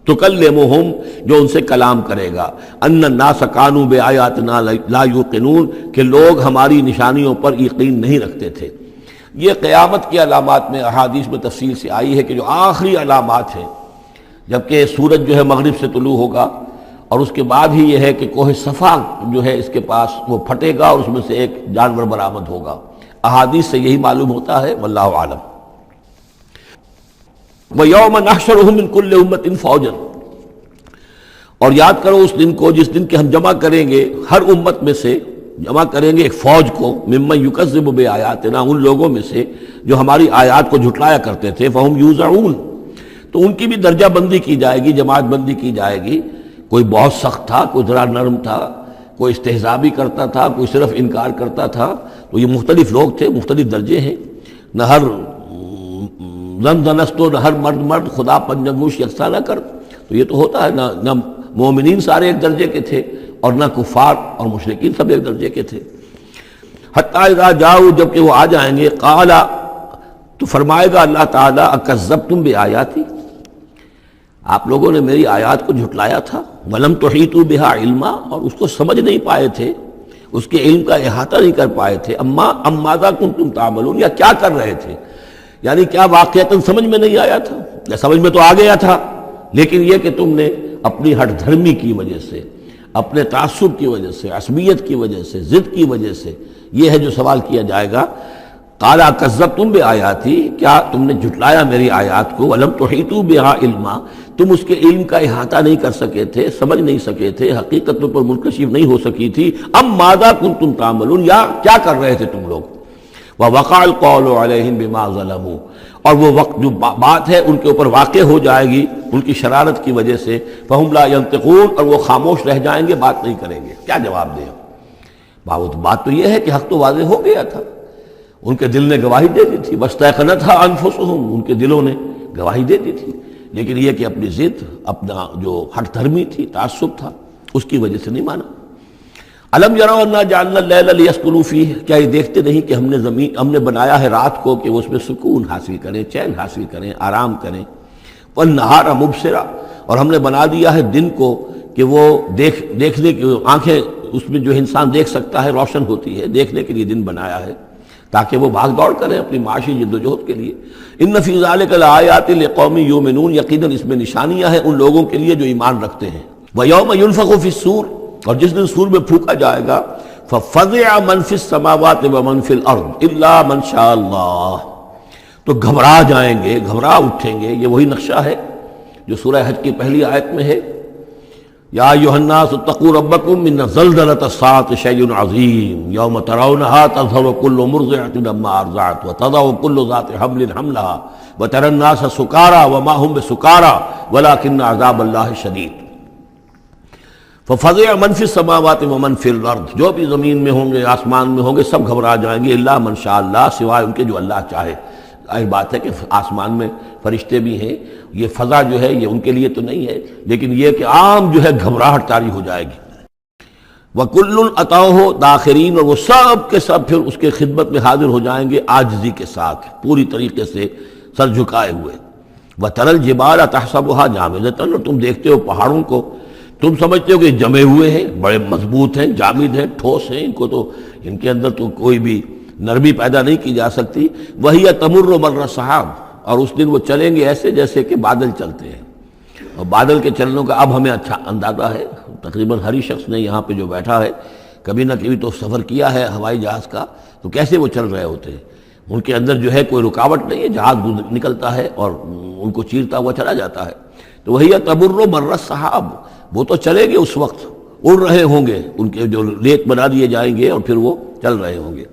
تکلمہم، جو ان سے کلام کرے گا، ان الناس کانوا بآیاتنا لا یوقنون، کہ لوگ ہماری نشانیوں پر یقین نہیں رکھتے تھے۔ یہ قیامت کی علامات میں احادیث میں تفصیل سے آئی ہے کہ جو آخری علامات ہیں، جبکہ سورج جو ہے مغرب سے طلوع ہوگا، اور اس کے بعد ہی یہ ہے کہ کوہ صفا جو ہے اس کے پاس وہ پھٹے گا اور اس میں سے ایک جانور برآمد ہوگا۔ احادیث سے یہی معلوم ہوتا ہے، واللہ عالم۔ وَيَوْمَ نَحْشُرُهُم مِّن كُلِّ أُمَّةٍ فَوْجًا، اور یاد کرو اس دن کو جس دن کہ ہم جمع کریں گے ہر امت میں سے، جمع کریں گے ایک فوج کو، ممن یکذب بآیاتنا، ان لوگوں میں سے جو ہماری آیات کو جھٹلایا کرتے تھے، فہم یوزعون، تو ان کی بھی درجہ بندی کی جائے گی، جماعت بندی کی جائے گی۔ کوئی بہت سخت تھا، کوئی ذرا نرم تھا، کوئی استہزاء بھی کرتا تھا، کوئی صرف انکار کرتا تھا، تو یہ مختلف لوگ تھے، مختلف درجے ہیں۔ نہ ہر زن زنستو، نہ ہر مرد مرد، خدا پنجنگوش یکساں نہ کر، تو یہ تو ہوتا ہے، نہ مومنین سارے ایک درجے کے تھے اور نہ کفار اور مشرکین سب ایک درجے کے تھے۔ حتیٰ اذا جاؤ، جب کہ وہ آ جائیں گے، قال، تو فرمائے گا اللہ تعالیٰ، اکذبتم بآیاتی، آپ لوگوں نے میری آیات کو جھٹلایا تھا، ولم تحیطوا بہا علما، اور اس کو سمجھ نہیں پائے تھے، اس کے علم کا احاطہ نہیں کر پائے تھے، اما ماذا کنتم تعملون، یا کیا کر رہے تھے، یعنی کیا واقعتاً سمجھ میں نہیں آیا تھا، یا سمجھ میں تو آ گیا تھا، لیکن یہ کہ تم نے اپنی ہٹ دھرمی کی وجہ سے، اپنے تعصب کی وجہ سے، عصبیت کی وجہ سے، ضد کی وجہ سے، یہ ہے جو سوال کیا جائے گا۔ قال کذبتم بآیاتی، کیا تم نے جھٹلایا میری آیات کو، ولم تحیطوا بہا علما، تم اس کے علم کا احاطہ نہیں کر سکے تھے، سمجھ نہیں سکے تھے، حقیقت پر منکشف نہیں ہو سکی تھی، ام ماذا کنتم تعملون، یا کیا کر رہے تھے تم لوگ۔ وَوَقَعَ الْقَوْلُ عَلَيْهِمْ بِمَا ظَلَمُوا، اور وہ وقت جو بات ہے ان کے اوپر واقع ہو جائے گی ان کی شرارت کی وجہ سے، فَهُمْ لَا يَنطِقُونَ، اور وہ خاموش رہ جائیں گے، بات نہیں کریں گے، کیا جواب دیں؟ بات تو یہ ہے کہ حق تو واضح ہو گیا تھا، ان کے دل نے گواہی دے دی تھی، وَاسْتَيْقَنَتْهَا أَنفُسُهُمْ، ان کے دلوں نے گواہی دے دی تھی، لیکن یہ کہ اپنی ضد، اپنا جو ہٹ دھرمی تھی، تعصب تھا، اس کی وجہ سے نہیں مانا۔ الم یروا انا جعلنا اللیل لیسکنوا فیہ، کیا یہ دیکھتے نہیں کہ ہم نے بنایا ہے رات کو کہ وہ اس میں سکون حاصل کریں، چین حاصل کریں، آرام کریں، والنہار مبصرا، اور ہم نے بنا دیا ہے دن کو کہ وہ دیکھنے کی آنکھیں اس میں جو انسان دیکھ سکتا ہے روشن ہوتی ہے، دیکھنے کے لیے دن بنایا ہے تاکہ وہ بھاگ دوڑ کریں اپنی معاشی جد و جہد کے لیے۔ ان فی ذلک لآیات لقوم یؤمنون، یقیناً اس میں نشانیاں ہیں ان لوگوں کے لیے جو ایمان رکھتے ہیں۔ ویوم ینفخ فی الصور، اور جس دن سور میں پھونکا جائے گا، ففزع من فی السماوات ومن فی الارض الا من شاء اللہ، تو گھبرا جائیں گے، گھبرا اٹھیں گے۔ یہ وہی نقشہ ہے جو سورہ حج کی پہلی آیت میں ہے، یا ایھا الناس اتقوا ربکم ان زلزلۃ الساعۃ شیء عظیم یوم ترونها تذہل کل مرضعۃ عما ارضعت وتضع کل ذات حمل حملها وتری الناس سکارى وما هم بسکارى ولکن عذاب اللہ شدید۔ ففزع من فی السماوات ومن فی الارض، جو بھی زمین میں ہوں گے، آسمان میں ہوں گے، سب گھبرا جائیں گے، الا من شاء اللہ، سوائے ان کے جو اللہ چاہے۔ ظاہر بات ہے کہ آسمان میں فرشتے بھی ہیں، یہ فضا جو ہے یہ ان کے لیے تو نہیں ہے، لیکن یہ کہ عام جو ہے گھبراہٹ طاری ہو جائے گی۔ وَكُلٌّ أَتَوْهُ دَاخِرِينَ، اور وہ سب کے سب پھر اس کے خدمت میں حاضر ہو جائیں گے عاجزی کے ساتھ، پوری طریقے سے سر جھکائے ہوئے۔ وَتَرَى الْجِبَالَ تَحْسَبُهَا جَامِدَةً، اور تم دیکھتے ہو پہاڑوں کو، تم سمجھتے ہو کہ جمے ہوئے ہیں، بڑے مضبوط ہیں، جامد ہیں، ٹھوس ہیں، ان کے اندر تو کوئی بھی نرمی پیدا نہیں کی جا سکتی۔ وَهِيَ تَمُرُّ مَرَّ السَّحَابِ، اور اس دن وہ چلیں گے ایسے جیسے کہ بادل چلتے ہیں، اور بادل کے چلنوں کا اب ہمیں اچھا اندازہ ہے، تقریباً ہر ہی شخص نے یہاں پہ جو بیٹھا ہے کبھی نہ کبھی تو سفر کیا ہے ہوائی جہاز کا، تو کیسے وہ چل رہے ہوتے ہیں، ان کے اندر جو ہے کوئی رکاوٹ نہیں ہے، جہاز نکلتا ہے اور ان کو چیرتا ہوا چلا جاتا ہے۔ تو وہی تمر مر السحاب، وہ تو چلے گے اس وقت اڑ رہے ہوں گے، ان کے جو ریت بنا دیے جائیں گے اور پھر وہ چل رہے ہوں گے۔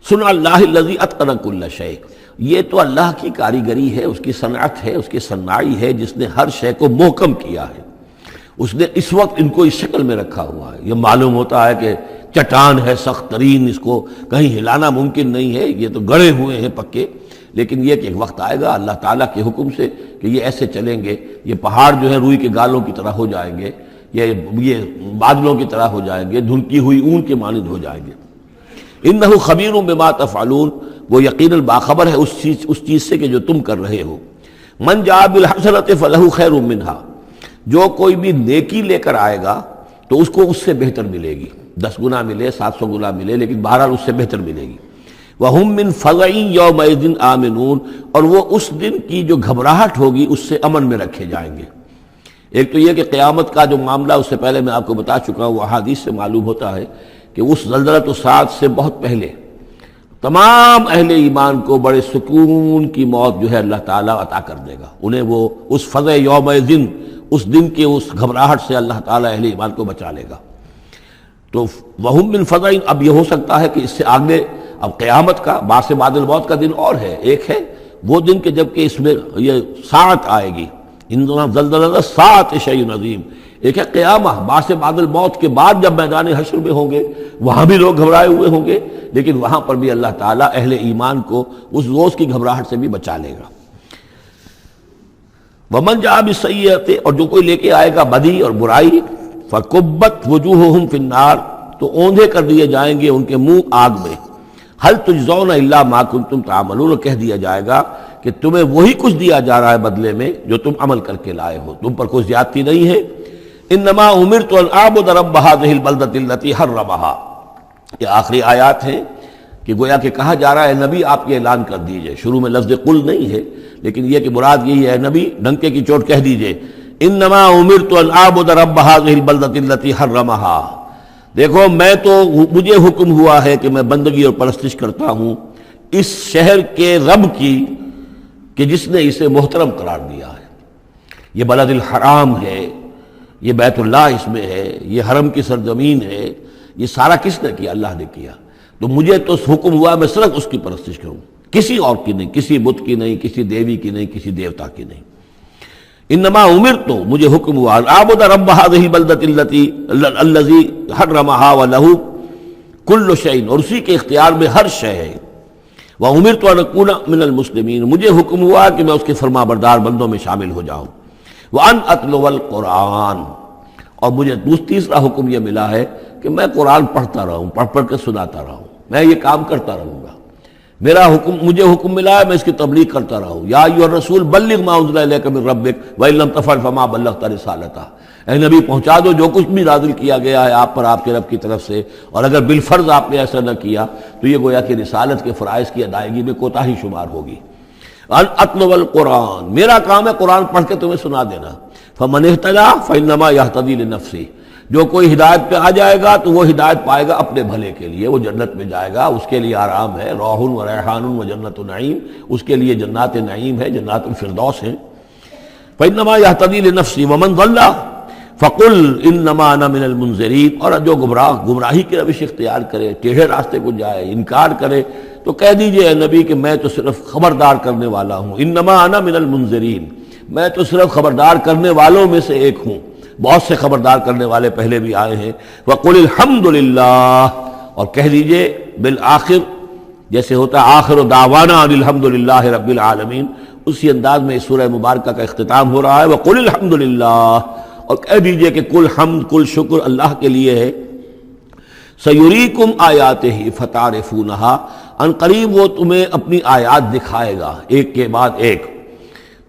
سن اللہ الذی اتقن کل شیء، یہ تو اللہ کی کاریگری ہے، اس کی صنعت ہے، اس کی صنائی ہے، جس نے ہر شے کو محکم کیا ہے۔ اس نے اس وقت ان کو اس شکل میں رکھا ہوا ہے۔ یہ معلوم ہوتا ہے کہ چٹان ہے سخت ترین، اس کو کہیں ہلانا ممکن نہیں ہے، یہ تو گڑے ہوئے ہیں پکے، لیکن یہ کہ ایک وقت آئے گا اللہ تعالیٰ کے حکم سے کہ یہ ایسے چلیں گے، یہ پہاڑ جو ہے روئی کے گالوں کی طرح ہو جائیں گے، یہ بادلوں کی طرح ہو جائیں گے، دھنکی ہوئی اون کے مانند ہو جائیں گے۔ انہ خبیر بما تفعلون، وہ یقیناً باخبر ہے اس چیز سے کہ جو تم کر رہے ہو۔ من جاء بالحسنۃ فلہ خیر منہا، جو کوئی بھی نیکی لے کر آئے گا تو اس کو اس سے بہتر ملے گی، 10 گنا ملے، 700 گنا ملے، لیکن بہرحال اس سے بہتر ملے گی۔ وَهُم مِّن فَزَعٍ يَوْمَئِذٍ آمِنُونَ، اور وہ اس دن کی جو گھبراہٹ ہوگی اس سے امن میں رکھے جائیں گے۔ ایک تو یہ کہ قیامت کا جو معاملہ، اس سے پہلے میں آپ کو بتا چکا ہوں، وہ احادیث سے معلوم ہوتا ہے کہ اس زلزلۃ الصاعق سے بہت پہلے تمام اہل ایمان کو بڑے سکون کی موت جو ہے اللہ تعالیٰ عطا کر دے گا، انہیں وہ اس فزع یومئذ، اس دن کے اس گھبراہٹ سے اللہ تعالیٰ اہل ایمان کو بچا لے گا۔ تو وہم من فزع، اب یہ ہو سکتا ہے کہ اس سے آگے اب قیامت کا بعث بعد الموت کا دن اور ہے، ایک ہے وہ دن کہ جب کہ اس میں یہ ساعت آئے گی، ان زلزلۃ الساعۃ شیء عظیم، ایک ہے قیامہ بعث بعد الموت کے بعد جب میدان حشر میں ہوں گے، وہاں بھی لوگ گھبرائے ہوئے ہوں گے، لیکن وہاں پر بھی اللہ تعالیٰ اہل ایمان کو اس روز کی گھبراہٹ سے بھی بچا لے گا۔ ومن جاء بالسیئۃ، اور جو کوئی لے کے آئے گا بدی اور برائی، فکبت وجوہہم فی النار، تو اوندھے کر دیے جائیں گے ان کے منہ آگ میں۔ ہل تجزون الا ما کنتم تعملون، کہہ دیا جائے گا کہ تمہیں وہی کچھ دیا جا رہا ہے بدلے میں جو تم عمل کر کے لائے ہو، تم پر کوئی زیادتی نہیں ہے۔ انما امرت ان اعبد رب هذه البلدۃ التي حرمها، یہ آخری آیات ہیں کہ گویا کہ کہا جا رہا ہے نبی آپ یہ اعلان کر دیجئے، شروع میں لفظ قل نہیں ہے لیکن یہ کہ مراد یہی ہے نبی ڈنکے کی چوٹ کہہ دیجئے، انما امرت ان اعبد رب هذه البلدۃ التي حرمها، دیکھو میں تو مجھے حکم ہوا ہے کہ میں بندگی اور پرستش کرتا ہوں اس شہر کے رب کی کہ جس نے اسے محترم قرار دیا ہے۔ یہ بلد الحرام ہے، یہ بیت اللہ اس میں ہے، یہ حرم کی سرزمین ہے، یہ سارا کس نے کیا؟ اللہ نے کیا۔ تو مجھے تو حکم ہوا میں صرف اس کی پرستش کروں، کسی اور کی نہیں، کسی بت کی نہیں، کسی دیوی کی نہیں، کسی دیوتا کی نہیں۔ انما امرت، مجھے حکم ہوا اعبد رب هذه البلدۃ الذی حرمها وله كل شیء، اور اسی کے اختیار میں ہر شے ہے۔ وامرت ان اکون من المسلمین، مجھے حکم ہوا کہ میں اس کے فرما بردار بندوں میں شامل ہو جاؤں۔ وان اتلو القرآن، اور مجھے تیسرا حکم یہ ملا ہے کہ میں قرآن پڑھتا رہوں، پڑھ کے سناتا رہوں، میں یہ کام کرتا رہوں گا۔ میرا حکم، مجھے حکم ملا ہے میں اس کی تبلیغ کرتا رہوں۔ یا ایھا الرسول بلغ ما انزل الیک من ربک وان لم تفعل فما بلغت رسالتہ، اے نبی پہنچا دو جو کچھ بھی نازل کیا گیا ہے آپ پر آپ کے رب کی طرف سے، اور اگر بالفرض آپ نے ایسا نہ کیا تو یہ گویا کہ رسالت کے فرائض کی ادائیگی میں کوتاہی شمار ہوگی۔ ان اتلو القرآن، میرا کام ہے قرآن پڑھ کے تمہیں سنا دینا۔ فمن اہتدی فانما یہتدی لنفسہ، جو کوئی ہدایت پہ آ جائے گا تو وہ ہدایت پائے گا اپنے بھلے کے لیے، وہ جنت میں جائے گا، اس کے لیے آرام ہے، روح و ریحان و جنت نعیم، اس کے لیے جنات نعیم ہے، جنات الفردوس ہیں۔ فانما یہتدی لنفسہ ومن ضل فقل انما انا من المنذرین، اور جو گمراہی کی روش اختیار کرے، ٹیڑھے راستے کو جائے، انکار کرے، تو کہہ دیجئے اے نبی کہ میں تو صرف خبردار کرنے والا ہوں، انما انا من المنذرین، میں تو صرف خبردار کرنے والوں میں سے ایک ہوں، بہت سے خبردار کرنے والے پہلے بھی آئے ہیں۔ وقل الحمدللہ، اور کہہ دیجئے بالآخر، جیسے ہوتا ہے آخر دعوانا ان الحمدللہ رب العالمین، اسی انداز میں اس سورہ مبارکہ کا اختتام ہو رہا ہے۔ وقل الحمدللہ، اور کہہ دیجئے کہ کل حمد کل شکر اللہ کے لیے ہے۔ سیریکم آیاتہ فتعرفونہا، ان قریب وہ تمہیں اپنی آیات دکھائے گا ایک کے بعد ایک،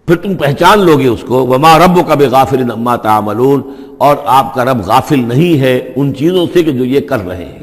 پھر تم پہچان لوگے اس کو۔ وما ربک بغافل عما تعملون، اور آپ کا رب غافل نہیں ہے ان چیزوں سے کہ جو یہ کر رہے ہیں،